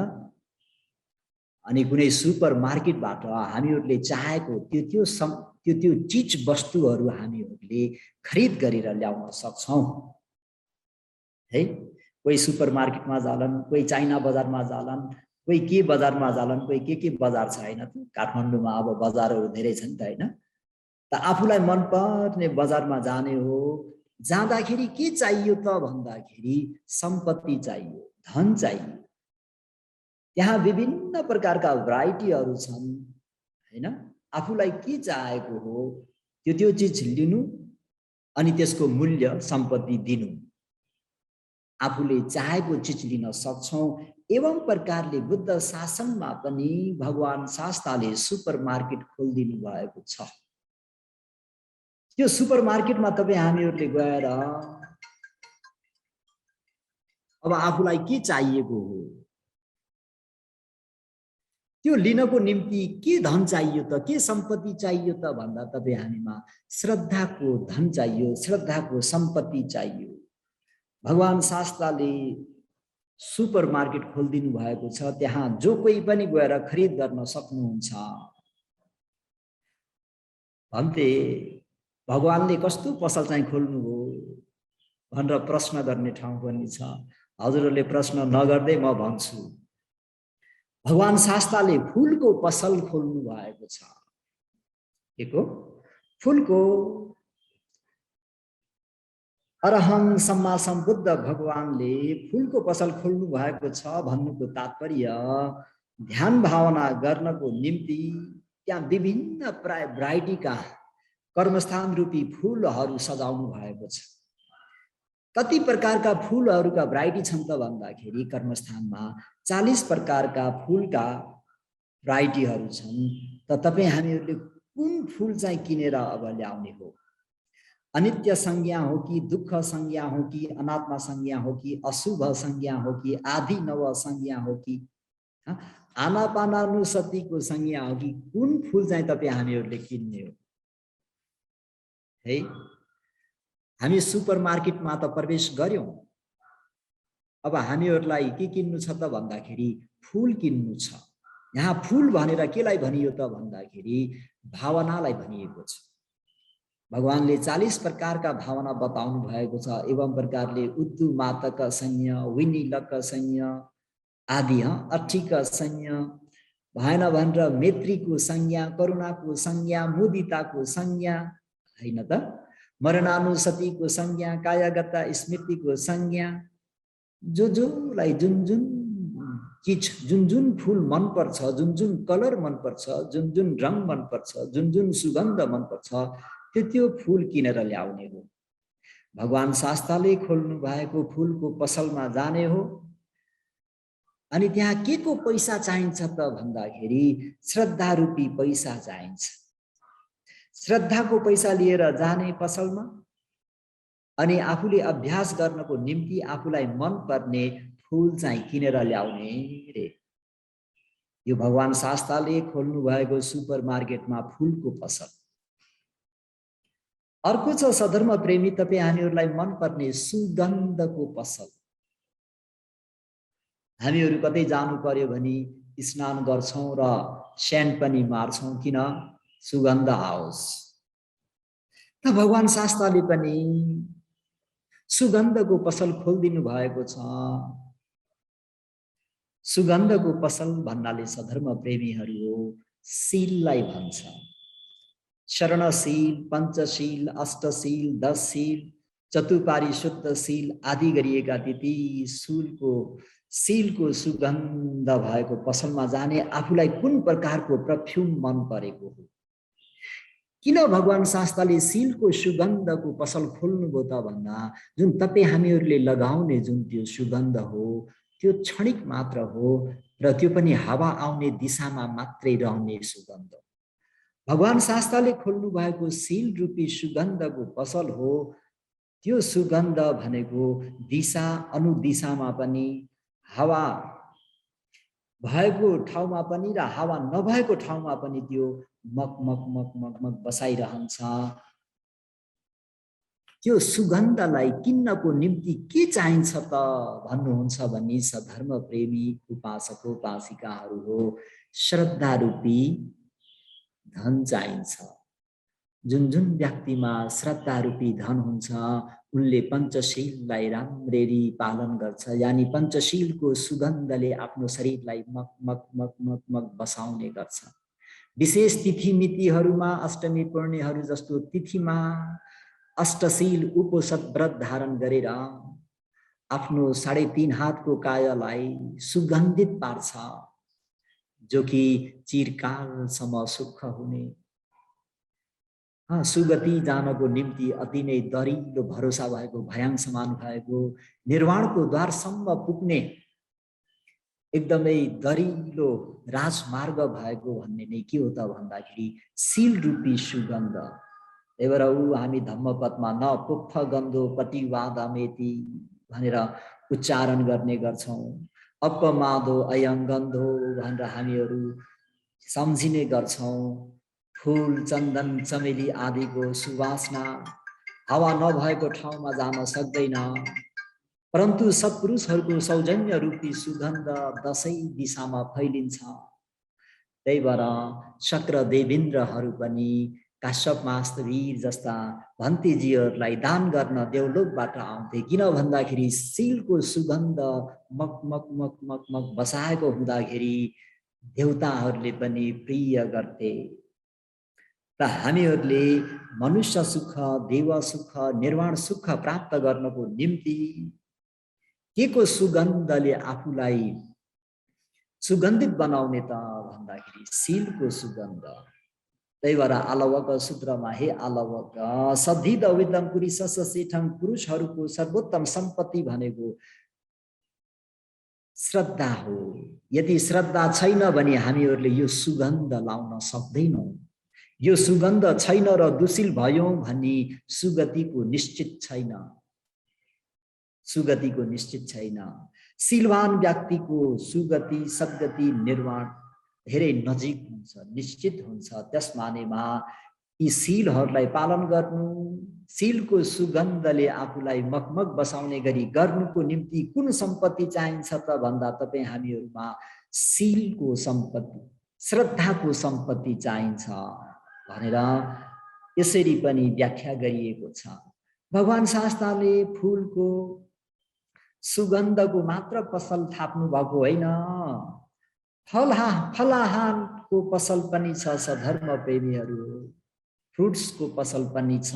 अनि कुनै सुपर मार्केटबाट हामीहरूले चाहेको त्यो चीज वस्तुहरू हामीहरूले खरिद गरेर ल्याउन सक्छौँ है। कोही सुपर मार्केटमा जालान्, कोही चाइना बजारमा जालान्, कोही के बजारमा जालान्, कोही के बजार छ हैन त। काठमाडौँमा अब बजारहरू धेरै छन् त हैन। त आफूलाई मनपर्ने बजारमा जाने हो, जाँदाखेरि के चाहियो त भन्दाखेरि सम्पत्ति चाहियो, धन चाहियो। त्यहाँ विभिन्न प्रकारका भ्याराइटीहरू छन् हैन। आफूलाई के चाहेको हो त्यो चीज लिनु अनि त्यसको मूल्य सम्पत्ति दिनु, आफूले चाहेको चीज लिन सक्छौं। एवं प्रकारले बुद्ध शासनमा पनि भगवान शास्त्रले सुपर मार्केट खोलिदिनु भएको छ। त्यो सुपर मार्केटमा तपाईँ हामीहरूले गएर अब आफूलाई के चाहिएको हो त्यो लिनको निम्ति के धन चाहियो त, के सम्पत्ति चाहियो त भन्दा तपाईँ हामीमा श्रद्धाको धन चाहियो, श्रद्धाको सम्पत्ति चाहियो। भगवान शास्त्रले सुपर मार्केट खोलिदिनु भएको छ, त्यहाँ जो कोही पनि गएर खरिद गर्न सक्नुहुन्छ। भन्थे भगवानले कस्तो पसल चाहिँ खोल्नु हो भनेर प्रश्न गर्ने ठाउँ पनि छ। हजुरहरूले प्रश्न नगर्दै म भन्छु, भगवान शास्त्रले फूलको पसल खोल्नु भएको छ। के को? फूलको। अरहं सम्मा सम्बुद्ध भगवानले फूलको पसल खोल्नु भएको छ भन्नुको तात्पर्य ध्यान भावना गर्नको निम्ति त्यहाँ विभिन्न भ्याराइटीका कर्मस्थान रूपी फूलहरू सजाउनु भएको छ। कति प्रकारका फूलहरूका भ्याराइटी छन् त भन्दाखेरि कर्मस्थानमा 40 प्रकारका फूलका भ्याराइटीहरू छन्। त तपाईँ हामीहरूले कुन फूल चाहिँ किनेर अब ल्याउने हो? अनित्य संज्ञा हो कि दुःख संज्ञा हो कि अनात्मा संज्ञा हो कि अशुभ संज्ञा हो कि आदि नव संज्ञा हो कि आनापानानुसतिको संज्ञा हो कि कुन फूल चाहिँ तपाईँ हामीहरूले किन्ने हो है? हामी सुपरमार्केटमा त प्रवेश गर्यौं। अब हामीहरूलाई के किन्नु छ त भन्दाखेरि फूल किन्नु छ। यहाँ फूल भनेर केलाई भनियो त भन्दाखेरि भावनालाई भनिएको छ। भगवानले 40 प्रकारका भावना बताउनु भएको छ। एवं प्रकारले उद्धु मातक संज्ञ, विनिलक संज्ञ आदि अठिक संज्ञ भएन भनेर मैत्रीको संज्ञा, करुणाको संज्ञा, मुदिताको संज्ञा हैन त, मरणानुसतिको संज्ञा, कायगत स्मृतिको संज्ञा, जोलाई जुन जुन चीज, जुन जुन फूल मन पर्छ, जुन जुन कलर मन पर्छ, जुन जुन रंग मन पर्छ, जुन जुन सुगन्ध मन पर्छ, त्यो फूल किनेर ल्याउने हो। भगवान शास्त्रले खोल्नु भएको फूलको पसलमा जाने हो। अनि त्यहाँ के को पैसा चाहिन्छ त भन्दाखेरि श्रद्धा रूपी पैसा चाहिन्छ। श्रद्धाको पैसा लिएर जाने पसलमा अनि आफूले अभ्यास गर्नको निम्ति आफूलाई मन पर्ने फूल चाहिँ किनेर ल्याउने रे। यो भगवान शास्त्रले खोल्नु भएको सुपरमार्केटमा फूलको पसल। अर्को छ सधर्म प्रेमी तपाई हामीहरूलाई मन पर्ने सुगन्धको पसल। हामीहरू कतै जानु पर्यो भने स्नान गर्छौं र सेन्ट पनि मार्छौं, किन? सुगन्ध आओस्। त भगवान शास्त्रले पनि सुगन्धको पसल खोलिदिनु भएको छ। सुगन्धको पसल भन्नाले सधर्म प्रेमीहरू हो शीललाई भन्छ। शरणशील, पञ्चशील, अष्टशील, 10 शील, चतुपारिशुद्ध शील आदि गरिएका ती शीलको सुगन्ध भएको पसलमा जाने आफूलाई कुन प्रकारको परफ्युम मन परेको हो। किन भगवान शास्त्रले शीलको सुगन्धको पसल खोल्नुभयो त भन्दा जुन तपाई हामीहरूले लगाउने जुन त्यो सुगन्ध हो त्यो क्षणिक मात्र हो र त्यो पनि हावा आउने दिशामा मात्रै रहने सुगन्ध। भगवान शास्त्रले खोल्नु भएको शील रूपी सुगन्धको पसल हो। त्यो सुगन्ध भनेको दिशा अनुदिशामा पनि, हावा भएको ठाउँमा पनि र हावा नभएको ठाउँमा पनि त्यो मक मक मक मक मक बसाइरहन्छ। त्यो सुगन्धलाई किन्नको निम्ति के चाहिन्छ त भन्नुहुन्छ भने सधर्म प्रेमी उपासक उपासिकाहरू हो श्रद्धा रूपी धन चाहिन्छ। जुन जुन व्यक्तिमा श्रद्धा रूपी धन हुन्छ उनले पञ्चशीललाई राम्ररी पालन गर्छ। यानी पञ्चशीलको सुगन्धले आफ्नो शरीरलाई मक मक मक मक मक बसाउने गर्छ। विशेष तिथि मितिहरूमा अष्टमी पूर्णिमाहरू जस्तो तिथिमा अष्टशील उपोषद व्रत धारण गरेर आफ्नो 3.5 हातको कायालाई सुगन्धित पार्छ, जो कि चिरकालसम्म सुख हुने, सुगति जानको निम्ति अति नै दरिलो भरोसा भएको, भयाङ समान भएको, निर्वाणको द्वारसम्म पुग्ने एकदमै दरिलो राजमार्ग भएको भन्ने नै के हो त भन्दाखेरि शील रूपी सुगन्ध। त्यही भएर हामी धम्मपदमा न पुप्फ गन्धो पटिवादमेति भनेर उच्चारण गर्ने गर्छौं। अपमादो अयं गन्धो भनेर हामीहरू सम्झिने गर्छौं। फूल, चन्दन, चमेली आदिको सुवासना हावा नभएको ठाउँमा जान सक्दैन, परन्तु सत्पुरुषहरूको सौजन्य रूपी सुगन्ध 10 दिशामा फैलिन्छ। त्यही भएर शक्र देवेन्द्रहरू पनि काश्यप मास्तवीर जस्ता भन्तीजीहरूलाई दान गर्न देवलोकबाट आउँथे। किन भन्दाखेरि शीलको सुगन्ध मक मक मक मक मक बसाएको हुँदाखेरि देवताहरूले पनि प्रिय गर्थे। त हामीहरूले मनुष्य सुख, देव सुख, निर्वाण सुख प्राप्त गर्नको निम्ति के को सुगन्धले आफूलाई सुगन्धित बनाउने त भन्दाखेरि शीलको सुगन्ध। त्यही भएर आलवक सूत्रमा हे आलवक सद्धिद विद्यम पुरी ससेठम पुरुषहरूको सर्वोत्तम सम्पत्ति भनेको श्रद्धा हो। यदि श्रद्धा छैन भने हामीहरूले यो सुगन्ध लाउन सक्दैनौँ। यो सुगन्ध छैन र दुशील भयौं भने सुगतिको निश्चित छैन। सुगतिको निश्चित छैन। शीलवान व्यक्तिको सुगति सद्गति निर्वाण धेरै नजिक हुन्छ, निश्चित हुन्छ। त्यसमानेमा यी शीलहरूलाई पालन गर्नु, शीलको सुगन्धले आफूलाई मगमग बसाउने गरी गर्नुको निम्ति कुन सम्पत्ति चाहिन्छ त भन्दा तपाईँ हामीहरूमा शीलको सम्पत्ति, श्रद्धाको सम्पत्ति चाहिन्छ भनेर यसरी पनि व्याख्या गरिएको छ। भगवान शास्त्रले फूलको सुगन्धको मात्र पसल थाप्नु भएको होइन, फलाहारको पसल पनि छ। सधर्म प्रेमीहरू, फ्रुट्सको पसल पनि छ।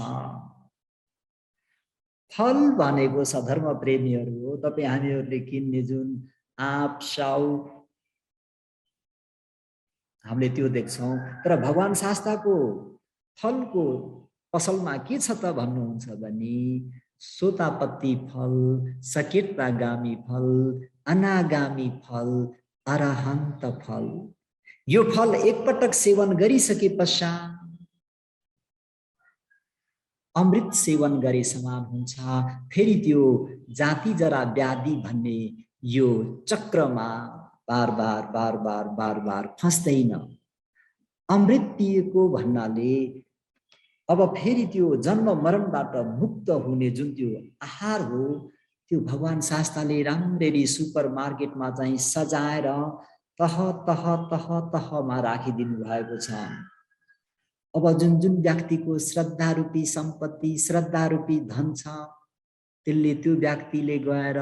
फल भनेको सधर्म प्रेमीहरू हो, तपाईँ हामीहरूले किन्ने जुन आँप स्याउ हामीले त्यो देख्छौँ, तर भगवान शास्त्रको फलको पसलमा के छ त भन्नुहुन्छ भने सोतापत्ति फल, सकीर्तागामी फल, अनागामी फल, अरहन्त फल। यो फल एकपटक सेवन गरिसके पश्चात अमृत सेवन गरे समान हुन्छ। फेरि त्यो जाति जरा व्याधि भन्ने यो चक्रमा बार बार बार बार बार बार फस्दैन। अमृत पिएको भन्नाले अब फेरि त्यो जन्म मरणबाट मुक्त हुने जुन त्यो आहार हो, त्यो भगवान शास्त्रले राम्ररी सुपर मार्केटमा चाहिँ सजाएर तह तह तह तहमा राखिदिनु भएको छ। अब जुन जुन व्यक्तिको श्रद्धा रूपी सम्पत्ति, श्रद्धा रूपी धन छ, त्यसले त्यो व्यक्तिले गएर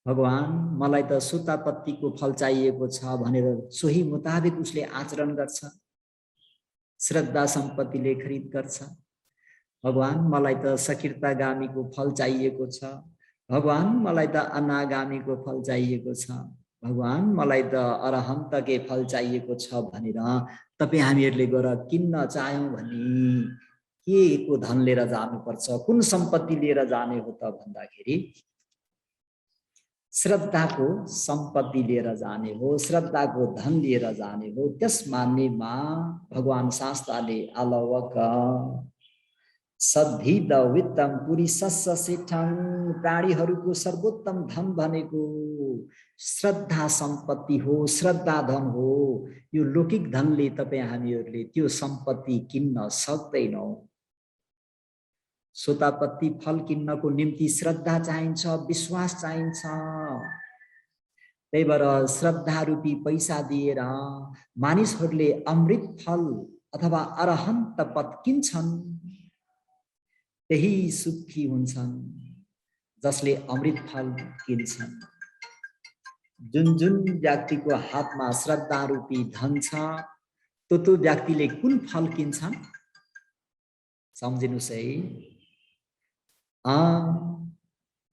भगवान मलाई त सुतापत्तिको फल चाहिएको छ भनेर सोही मुताबिक उसले आचरण गर्छ। श्रद्धा सम्पत्तिले खरिद गर्छ। भगवान मलाई त सकीर्तागामीको फल चाहिएको छ, भगवान मलाई त अनागामीको फल चाहिएको छ, भगवान मलाई त अरहन्तके फल चाहिएको छ भनेर तपाईँ हामीहरूले गएर किन्न चाह्यौँ भने के को धन लिएर जानुपर्छ, कुन सम्पत्ति लिएर जाने हो त भन्दाखेरि श्रद्धाको सम्पत्ति लिएर जाने हो, श्रद्धाको धन लिएर जाने हो। त्यस मान्नेमा भगवान शास्त्रले अलवक सद्धिद वित्तम पुरी सस्सेठम, प्राणीहरूको सर्वोत्तम धन भनेको श्रद्धा सम्पत्ति हो, श्रद्धा धन हो। यो लौकिक धनले तपाईँ हामीहरूले त्यो सम्पत्ति किन्न सक्दैनौँ। सोतापत्ति फल किन्नको निम्ति श्रद्धा चाहिन्छ, विश्वास चाहिन्छ। त्यही भएर श्रद्धा रूपी पैसा दिएर मानिसहरूले अमृत फल अथवा अरहन्त पद किन्छन्। त्यही सुखी हुन्छन् जसले अमृत फल किन्छन्। जुन जुन व्यक्तिको हातमा श्रद्धा रूपी धन छ, त्यो व्यक्तिले कुन फल किन्छन् सम्झिनुस् है।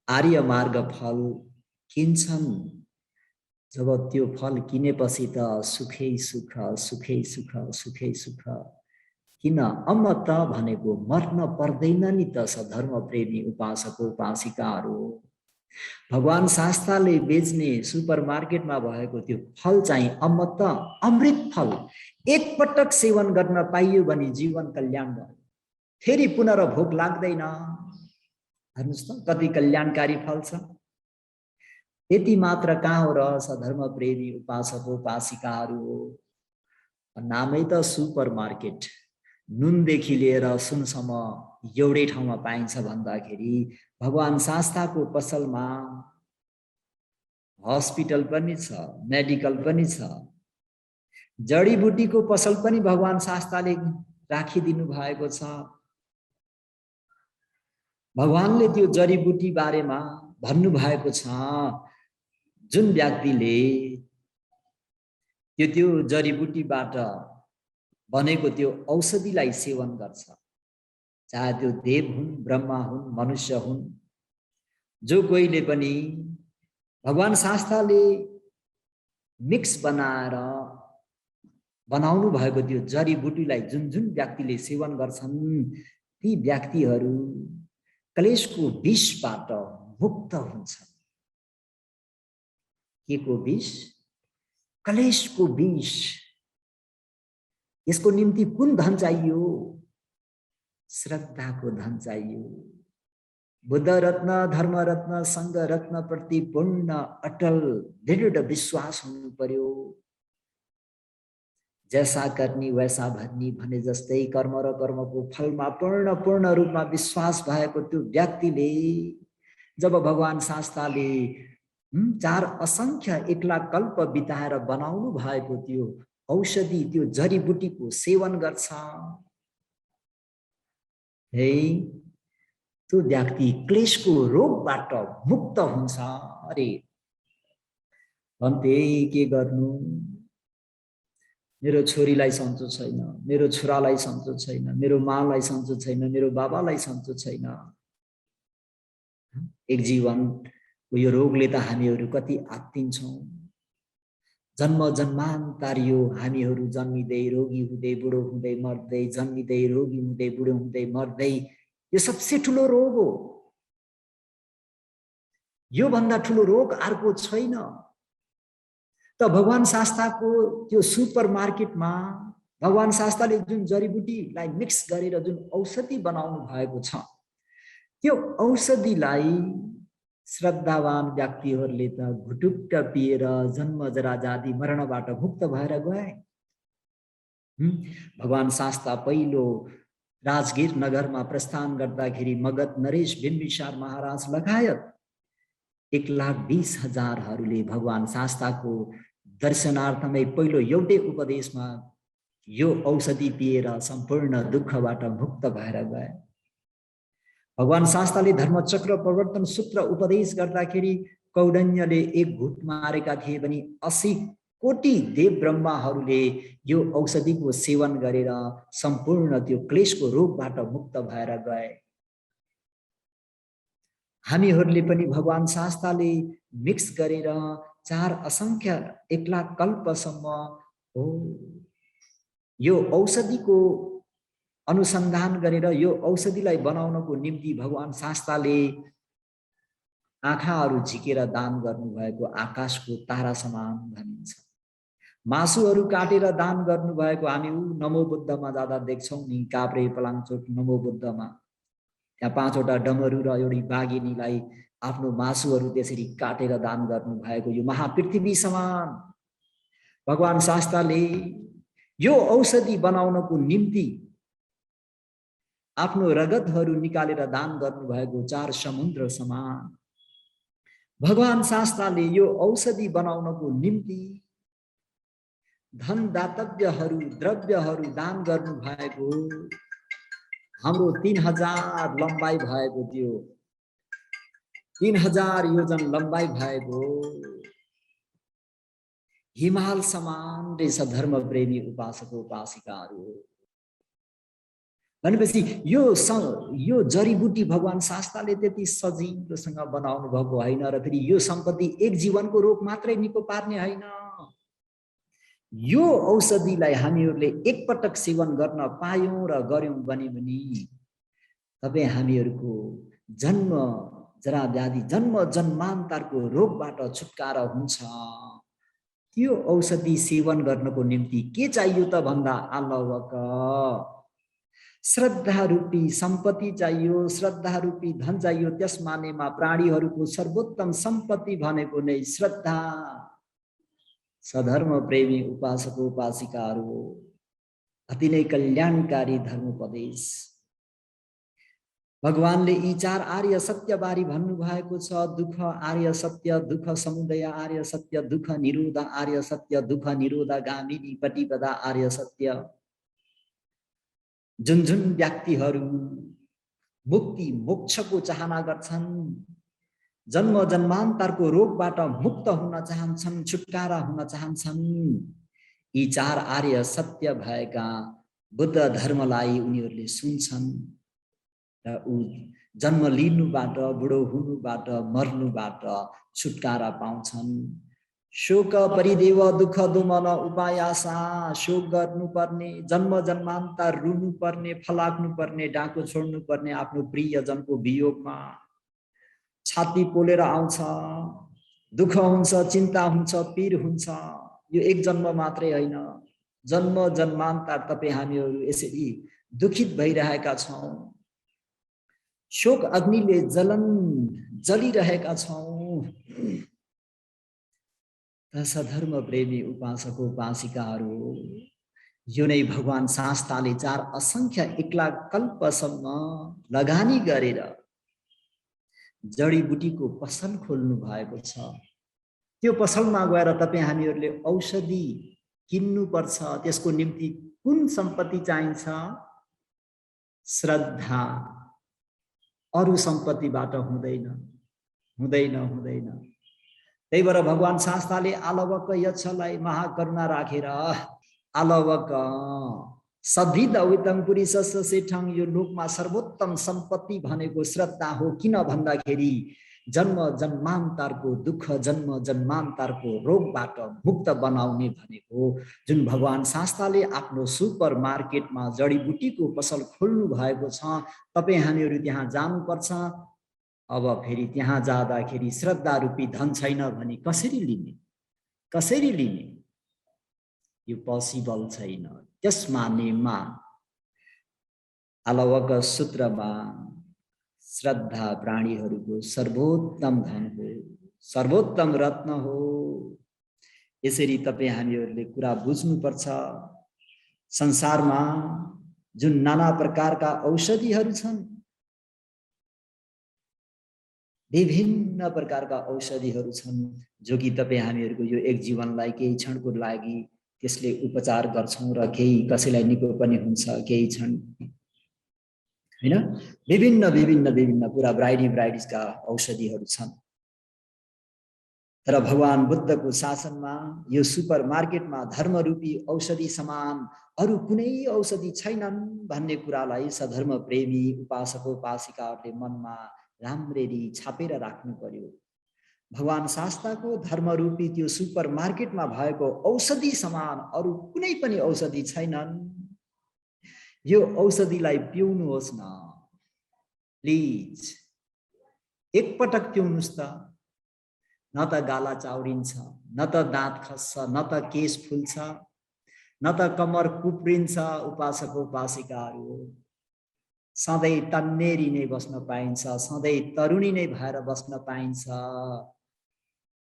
आर्य मार्ग फल किन्छन्। जब त्यो फल किनेपछि त सुखै सुख, सुखै सुख, सुखै सुख। किन अमत भनेको मर्न पर्दैन नि त सधर्म प्रेमी उपासक उपासिकाहरू। भगवान शास्त्रले बेच्ने सुपर मार्केटमा भएको त्यो फल चाहिँ अमत अमृत फल, एकपटक सेवन गर्न पाइयो भने जीवन कल्याण भयो, फेरि पुनर्भोग लाग्दैन। हेर्नुस् त कति कल्याणकारी फल छ। त्यति मात्र कहाँ हो र सधर्म प्रेमी उपासक उपासिकाहरू हो। नामै त सुपर मार्केट, नुनदेखि लिएर सुनसम्म एउटै ठाउँमा पाइन्छ भन्दाखेरि भगवान शास्त्रको पसलमा हस्पिटल पनि छ, मेडिकल पनि छ, जडीबुटीको पसल पनि भगवान शास्त्रले राखिदिनु भएको छ। भगवानले त्यो जडीबुटी बारेमा भन्नु भएको छ। जुन व्यक्तिले त्यो जडीबुटीबाट बनेको त्यो औषधिलाई सेवन गर्छ, चाहे त्यो देव हुन्, ब्रह्मा हुन्, मनुष्य हुन्, जो कोहीले पनि भगवान शास्त्रले मिक्स बनाएर बनाउनु भएको त्यो जडीबुटीलाई जुन जुन व्यक्तिले सेवन गर्छन् ती व्यक्तिहरू क्लेशको विषबाट मुक्त हुन्छन्। के को विष? क्लेशको विष। यसको निम्ति कुन धन चाहियो? श्रद्धाको धन चाहियो। बुद्ध रत्न, धर्म रत्न, संघ रत्न प्रति पूर्ण अटल दृढ विश्वास हुनु पर्यो। जैसा करनी वैसा भरनी भने जस्तै कर्म र कर्मको फलमा पूर्ण रूपमा विश्वास भएको त्यो व्यक्तिले जब भगवान शास्त्रले 4 असंख्य 1 लाख कल्प बिताएर बनाउनु भएको त्यो औषधि, त्यो जडीबुटीको सेवन गर्छ, है त्यो व्यक्ति क्लेशको रोगबाट मुक्त हुन्छ। अरे भन्थे के गर्नु, मेरो छोरीलाई सन्चो छैन, मेरो छोरालाई सन्चो छैन, मेरो मालाई सन्चो छैन, मेरो बाबालाई सन्चो छैन। एक जीवनको यो रोगले त हामीहरू कति आत्तिन्छौँ। जन्म जन्मान्तर यो हामीहरू जन्मिँदै रोगी हुँदै बुढो हुँदै मर्दै, जन्मिँदै रोगी हुँदै बुढो हुँदै मर्दै, यो सबसे ठुलो रोग हो। यो भन्दा ठुलो रोग अर्को छैन। त भगवान शास्त्रको त्यो सुपरमार्केटमा भगवान शास्त्रले जुन जडीबुटीलाई मिक्स गरेर जुन औषधि बनाउनु भएको छ, त्यो औषधिलाई श्रद्धावान व्यक्तिहरूले त घुटुक्क पिएर जन्म जरा जाति मरणबाट मुक्त भएर गए। भगवान शास्त्र पहिलो राजगीर नगरमा प्रस्थान गर्दाखेरि मगध नरेश बिम्बिसार महाराज लगायत 1,20,000 भगवान शास्त्रको दर्शनार्थमै पहिलो एउटै उपदेशमा यो औषधि पिएर सम्पूर्ण दुःखबाट मुक्त भएर गए। भगवान शास्त्रले धर्मचक्र प्रवर्तन सूत्र उपदेश गर्दाखेरि कौडन्यले 1 घुट मारेका थिए भने 80 कोटी देव ब्रह्माहरूले यो औषधिको सेवन गरेर सम्पूर्ण त्यो क्लेशको रोगबाट मुक्त भएर गए। हामीहरूले पनि भगवान शास्त्रले मिक्स गरेर 4 असंख्य 1 लाख कल्पसम्म हो यो औषधिको अनुसन्धान गरेर यो औषधिलाई बनाउनको निम्ति भगवान शास्त्रले आँखाहरू झिकेर दान गर्नुभएको आकाशको तारा समान भनिन्छ। मासुहरू काटेर दान गर्नुभएको हामी नमो बुद्धमा जाँदा देख्छौँ नि, काभ्रे पलाङचोक नमो बुद्धमा त्यहाँ 5वटा डमरू र एउटी बाघिनीलाई आफ्नो मासुहरू त्यसरी काटेर दान गर्नुभएको यो महापृथ्वी समान भगवान शास्त्रले यो औषधि बनाउनको निम्ति आफ्नो रगतहरू निकालेर दान गर्नुभएको 4 समुद्र समान भगवान शास्त्रले यो औषधि बनाउनको निम्ति धन दातव्यहरू द्रव्यहरू दान गर्नुभएको हाम्रो 3000 लम्बाई भएको थियो 3000 योजन लम्बाई भएको हिमाल समान रहेछ धर्म प्रेमी उपासक उपासिकाहरू। भनेपछि यो जडीबुटी भगवान शास्त्रले त्यति सजिलोसँग बनाउनु भएको होइन र फेरि यो सम्पत्ति एक जीवनको रोग मात्रै निको पार्ने होइन। यो औषधिलाई हामीहरूले एकपटक सेवन गर्न पायौं र गर्यौं भने तपाई हामीहरूको जन्म जरा व्याधि जन्म जन्मान्तरको रोगबाट छुटकारा हुन्छ। त्यो औषधि सेवन गर्नको निम्ति के चाहियो त भन्दा अलवक श्रद्धा रूपी सम्पत्ति चाहियो, श्रद्धा रूपी धन चाहियो। त्यस मानेमा प्राणीहरूको सर्वोत्तम सम्पत्ति भनेको नै श्रद्धा। सधर्म प्रेमी उपासक उपासिकाहरू अति नै कल्याणकारी धर्मोपदेश भगवानले यी 4 आर्य सत्य बारी भन्नुभएको छ। दुःख आर्य सत्य, दुःख समुदय आर्य सत्य, दुःख निरोध आर्य सत्य, दुःख निरोध गामिनी प्रतिपदा आर्य सत्य। जुन जुन व्यक्तिहरू मुक्ति मोक्षको चाहना गर्छन्, जन्म जन्मान्तरको रोगबाट मुक्त हुन चाहन्छन्, छुटकारा हुन चाहन्छन्, यी 4 आर्य सत्य भएका बुद्ध धर्मलाई उनीहरूले सुन्छन् र जन्म लिनुबाट, बुढो हुनुबाट, मर्नुबाट छुटकारा पाउँछन्। शोक परिदेव दुःख दुमन उपायासा, शोक गर्नुपर्ने, जन्म जन्मान्तर रुनुपर्ने, फलाक्नुपर्ने, डाको छोड्नुपर्ने आफ्नो प्रियजनको वियोगमा छाती पोलेर आउँछ, दुःख हुन्छ, चिन्ता हुन्छ, पीर हुन्छ। यो एक जन्म मात्रै होइन, जन्म जन्मान्तर तपाईँ हामीहरू यसरी दुखित भइरहेका छौँ। शोक अग्निले जलिरहेका छौँ। सधर्म प्रेमी उपासक उपासिकाहरू, यो नै भगवान शास्ताले 4 असंख्य 1 लाख कल्पसम्म लगानी गरेर जडीबुटीको पसल खोल्नु भएको छ। त्यो पसलमा गएर तपाईँ हामीहरूले औषधि किन्नुपर्छ। त्यसको निम्ति कुन सम्पत्ति चाहिन्छ? श्रद्धा। अरू सम्पत्तिबाट हुँदैन, हुँदैन, हुँदैन। त्यही भएर भगवान शास्ताले आलवक यक्षलाई महाकरुणा राखेर आलवक सद्धिद अवितम पुरीसस्य सेठङ, यो लोकमा सर्वोत्तम सम्पत्ति भनेको श्रद्धा हो। किन भन्दाखेरि जन्म जन्मान्तरको दुःख, जन्म जन्मान्तरको रोगबाट मुक्त बनाउने भनेको जुन भगवान शास्ताले आफ्नो सुपर मार्केटमा जडीबुटीको पसल खोल्नु भएको छ, तपाईँ हामीहरू त्यहाँ जानुपर्छ। अब फेरि त्यहाँ जाँदाखेरि श्रद्धा रूपी धन छैन भने कसरी लिने? कसरी लिने? यो पोसिबल छैन। त्यसमानेमा आलवक सूत्रमा श्रद्धा प्राणीहरूको सर्वोत्तम धन हो, सर्वोत्तम रत्न हो। यसरी तपाईँ हामीहरूले कुरा बुझ्नुपर्छ। संसारमा जुन नाना प्रकारका औषधिहरू छन्, विभिन्न प्रकारका औषधिहरू छन्, जो कि तपाईँ हामीहरूको यो एक जीवनलाई केही क्षणको लागि त्यसले उपचार गर्छौं र केही कसैलाई निको पनि हुन्छ केही क्षण, हैन? विभिन्न विभिन्न विभिन्न पुरा भ्राइटिजका औषधिहरू छन्। तर भगवान बुद्धको शासनमा यो सुपर मार्केटमा धर्मरूपी औषधि समान अरू कुनै औषधि छैनन् भन्ने कुरालाई सधर्म प्रेमी उपासक उपासिकाहरूले मनमा राम्ररी छापेर राख्नु पर्यो। भगवान शास्ताको धर्मरूपी त्यो सुपर मार्केटमा भएको औषधि समान अरू कुनै पनि औषधि छैनन्। यो औषधिलाई पिउनुहोस् न प्लिज, एकपटक पिउनुस् त। न त गाला चाउरिन्छ, न त दाँत खस्छ, न त केश फुल्छ, न त कमर कुप्रिन्छ। उपासक उपासिकाहरू सधैँ तन्नेरी नै बस्न पाइन्छ, सधैँ तरुणी नै भएर बस्न पाइन्छ।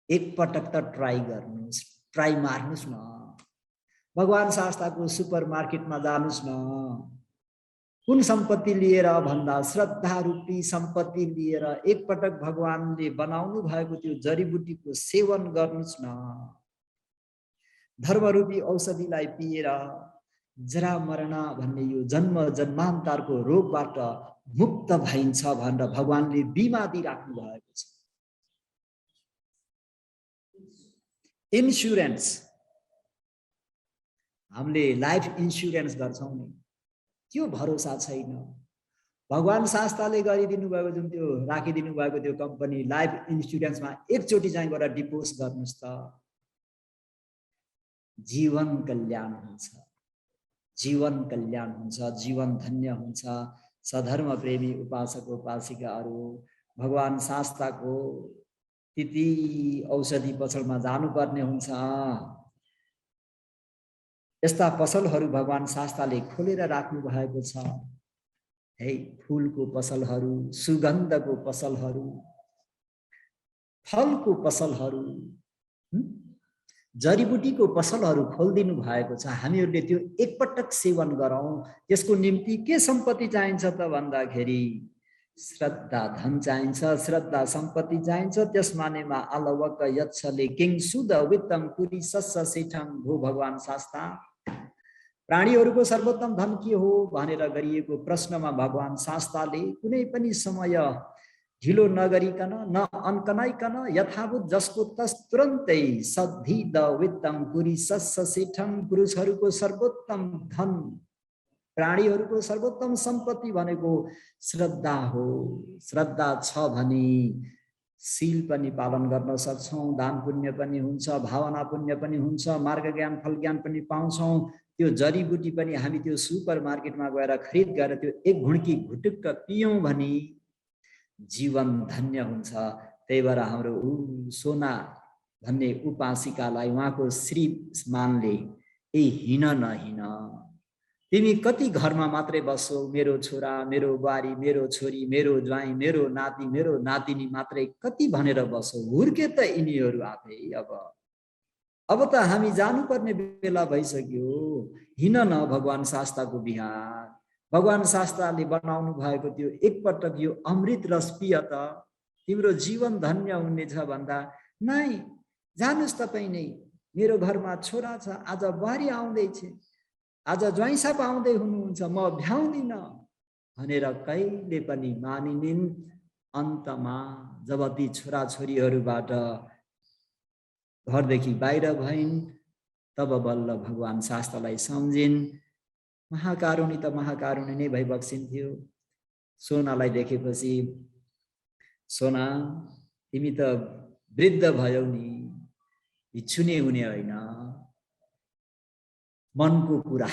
एकपटक त ट्राई गर्नुस्, ट्राई मार्नुस् न। भगवान शास्ताको सुपर मार्केटमा जानुस् न। कुन सम्पत्ति लिएर भन्दा श्रद्धा रूपी सम्पत्ति लिएर एकपटक भगवानले बनाउनु भएको त्यो जडीबुटीको सेवन गर्नुस् न। धर्मरूपी औषधिलाई पिएर जरा मरण भन्ने यो जन्म जन्मान्तरको रोगबाट मुक्त भइन्छ भनेर भगवानले बिमा दिइराख्नु भएको छ। इन्स्योरेन्स, हामीले लाइफ इन्स्योरेन्स गर्छौं नि, त्यो भरोसा छैन। भगवान शास्ताले गरिदिनु भएको जुन त्यो राखिदिनु भएको त्यो कम्पनी लाइफ इन्स्योरेन्समा एकचोटि चाहिँ गएर डिपोज गर्नुस् त, जीवन कल्याण हुन्छ, जीवन कल्याण हुन्छ, जीवन धन्य हुन्छ। सधर्म प्रेमी उपासक उपासिकाहरू भगवान शास्ताको तिती औषधि पसलमा जानुपर्ने हुन्छ। यस्ता पसलहरू भगवान शास्ताले खोलेर राख्नु भएको छ। है, फूलको पसलहरू, सुगन्धको पसलहरू, फलको पसलहरू, जडीबुटीको पसलहरू खोलिदिनु भएको छ। हामीहरूले त्यो एकपटक सेवन गरौँ। त्यसको निम्ति के सम्पत्ति चाहिन्छ त भन्दाखेरि श्रद्धा धन चाहिन्छ, श्रद्धा सम्पत्ति चाहिन्छ। त्यसमानेमा आलवक यक्षले किङ सुद वित्तम पुरी सस्य सेठङ भो भगवान शास्ता। प्राणीहरूको सर्वोत्तम धन के हो भनेर गरिएको प्रश्नमा भगवान शास्ताले कुनै पनि समय ढिलो नगरिकन न अनकनाइकन यथावत जसको तस तुरन्तै सद्धि द वित्तम पुरी सस्य सेठङ, पुरुषहरूको सर्वोत्तम धन, प्राणीहरूको सर्वोत्तम सम्पत्ति भनेको श्रद्धा हो। श्रद्धा छ भने शील पनि पालन गर्न सक्छौं, दान पुण्य पनि हुन्छ, भावना पुण्य पनि हुन्छ, मार्ग ज्ञान फल ज्ञान पनि पाउँछौं। त्यो जडीबुटी पनि हामी त्यो सुपर मार्केटमा गएर खरिद गरेर त्यो एक घुँडकी घुटुक्क पियौं भने जीवन धन्य हुन्छ। त्यही भएर हाम्रो सोना भन्ने उपासिकालाई उहाँको श्रीमानले ए हिन नहिन, तिमी कति घरमा मात्रै बस्छौ, मेरो छोरा, मेरो बुहारी, मेरो छोरी, मेरो ज्वाइँ, मेरो नाति, मेरो नातिनी मात्रै कति भनेर बस्छौ, हुर्के त यिनीहरू आफै। अब त हामी जानुपर्ने बेला भइसक्यो। हिन न भगवान शास्ताको बिहार, भगवान शास्ताले बनाउनु भएको त्यो एकपटक यो अमृत रस पिय त तिम्रो जीवन धन्य हुनेछ भन्दा नै जानुस् तपाई नै, मेरो घरमा छोरा छ, आज बुहारी आउँदैछ, आज ज्वाइँ साहब आउँदै हुनुहुन्छ, म भ्याउँदिन भनेर कहिले पनि मानिनिन्। अन्तमा जब ती छोराछोरीहरूबाट घरदेखि बाहिर भइन् तब बल्ल भगवान शास्तालाई सम्झिन्। महाकारुणी त महाकारुणी नै भइबक्सिन्थ्यो। सोनालाई देखेपछि, सोना तिमी त वृद्ध भयौ नि, इच्छुने हुने होइन, मनको कुरा।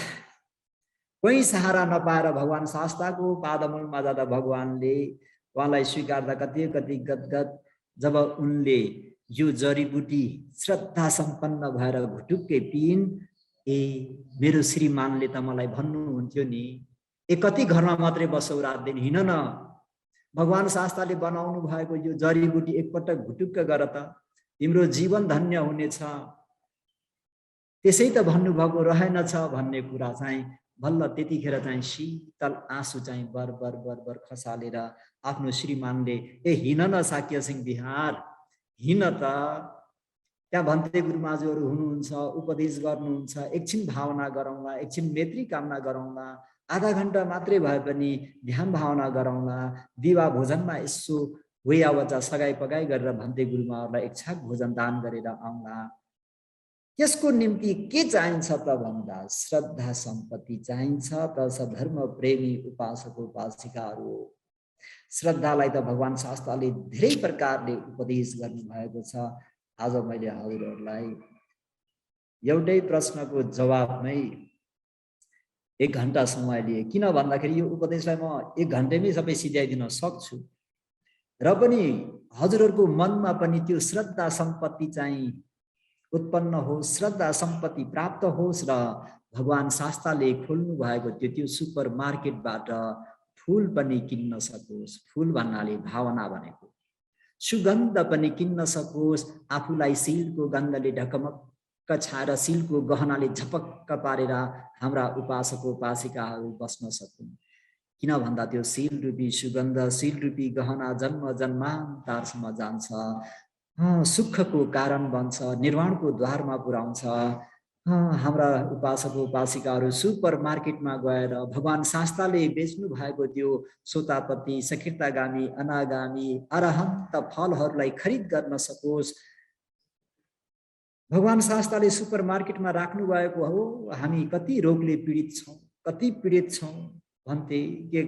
कोही सहारा नपाएर भगवान शास्ताको पादमूलमा जाँदा भगवानले उहाँलाई स्वीकार्दा कति कति गदगद। जब उनले यो जडीबुटी श्रद्धा सम्पन्न भएर घुटुक्कै पिइन्, ए मेरो श्रीमानले त मलाई भन्नुहुन्थ्यो नि, ए कति घरमा मात्रै बसौ, रात दिन हिँड न, भगवान शास्ताले बनाउनु भएको यो जडीबुटी एकपटक घुटुक्क गर त तिम्रो जीवन धन्य हुनेछ, त्यसै त भन्नुभएको रहेनछ भन्ने कुरा चाहिँ बल्ल त्यतिखेर चाहिँ शीतल आँसु चाहिँ बर बर बर बर खसालेर आफ्नो श्रीमानले ए हिँड न साक्य सिंह बिहार, हिँड त। त्यहाँ भन्ते गुरुमाजुहरू हुनुहुन्छ, उपदेश गर्नुहुन्छ, एकछिन भावना गरौँला, एकछिन मैत्री कामना गरौँला, आधा घण्टा मात्रै भए पनि ध्यान भावना गरौँला, दिवा भोजनमा यसो वेयावजा सगाई पगाई गरेर भन्ते गुरुमाहरूलाई एक छाक भोजन दान गरेर आउँला। त्यसको निम्ति के चाहिन्छ त भन्दा श्रद्धा सम्पत्ति चाहिन्छ त। सधर्म प्रेमी उपासक उपासिकाहरू, श्रद्धालाई त भगवान शास्त्रले धेरै प्रकारले उपदेश गर्नु भएको छ। आज मैले हजुरहरूलाई एउटै प्रश्नको जवाबमै 1 घण्टा समय लिए, किन भन्दाखेरि यो उपदेशलाई म 1 घण्टैमै सबै सिध्याइदिन सक्छु, र पनि हजुरहरूको मनमा पनि त्यो श्रद्धा सम्पत्ति चाहिँ उत्पन्न होस्, श्रद्धा सम्पत्ति प्राप्त होस् र भगवान शास्त्रले खोल्नु भएको त्यो सुपर मार्केटबाट फूल पनि किन्न सकोस्। फूल भन्नाले भावना भनेको, सुगन्ध पनि किन्न सकोस्, आफूलाई सिलको गन्धले ढकमक्क छाएर सिलको गहनाले झपक्क पारेर हाम्रा उपासक उपासिकाहरू बस्न सकुन्। किन भन्दा त्यो सिल रूपी सुगन्ध, सिल रूपी गहना जन्म जन्मान्तरसम्म जान्छ, सुखको कारण बन्छ, निर्वाणको द्वारमा पुर्याउँछ। हाम्रा उपासक उपासिकाहरू सुपर मार्केटमा गएर भगवान शास्त्रले बेच्नु भएको त्यो सोतापति, सकृतागामी, अनागामी, अरहन्त फलहरूलाई खरिद गर्न सकोस्। भगवान शास्त्रले सुपर मार्केटमा राख्नु भएको हो। हामी कति रोगले पीडित छौँ, कति पीडित छौँ भन्थे, के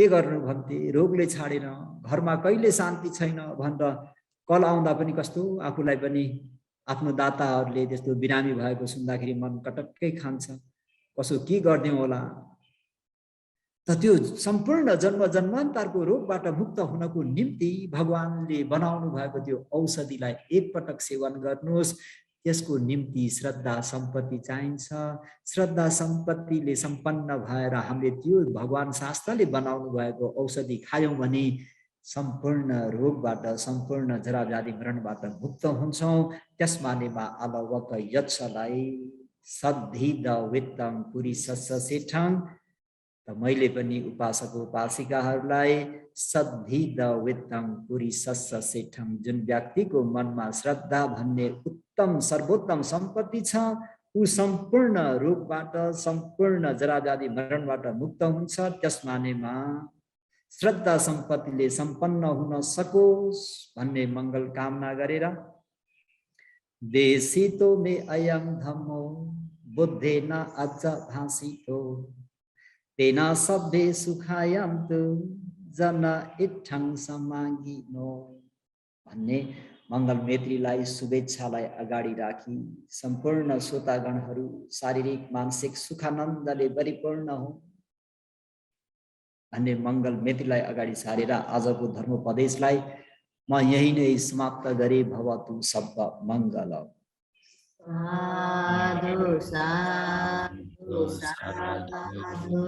गर्नु भन्थे, रोगले छाडेन, घरमा कहिले शान्ति छैन भनेर कल आउँदा पनि कस्तो आफूलाई पनि आफ्नो दाताहरूले त्यस्तो बिरामी भएको सुन्दाखेरि मन कटक्कै खान्छ, कसो के गरिदिउँ होला। त त्यो सम्पूर्ण जन्म जन्मान्तरको रोगबाट मुक्त हुनको निम्ति भगवानले बनाउनु भएको त्यो औषधिलाई एकपटक सेवन गर्नुहोस्। त्यसको निम्ति श्रद्धा सम्पत्ति चाहिन्छ। श्रद्धा सम्पत्तिले सम्पन्न भएर हामीले त्यो भगवान शास्त्रले बनाउनु भएको औषधि खायौँ भने सम्पूर्ण रोगबाट, सम्पूर्ण जराव्याधि मरणबाट मुक्त हुन्छौँ। त्यसमानेमा अलवक यच्छलाई सद्धिद वित्तम पुरी सस्सेठङ। त मैले पनि उपासक उपासिकाहरूलाई सद्धिद वित्तम पुरी सस्सेठङ, जुन व्यक्तिको मनमा श्रद्धा भन्ने उत्तम सर्वोत्तम सम्पत्ति छ, ऊ सम्पूर्ण रोगबाट, सम्पूर्ण जराव्याधि मरणबाट मुक्त हुन्छ। त्यसमानेमा श्रद्धा सम्पत्तिले सम्पन्न हुन सकोस् भन्ने मङ्गल कामना गरेर देशितो मे अयं धम्मो बुद्धेन अज भासितो तेना सभ्ये सुखायन्तु जन इठङ समागिनो भन्ने मङ्गल मैत्रीलाई शुभेच्छालाई अगाडि राखी सम्पूर्ण श्रोतागणहरू शारीरिक मानसिक सुखानन्दले परिपूर्ण हो भन्ने मङ्गल मैत्रीलाई अगाडि सारेर आजको धर्मोपदेशलाई म यही नै समाप्त गरे। भवतु शब्द मङ्गल। साधु साधु साधु।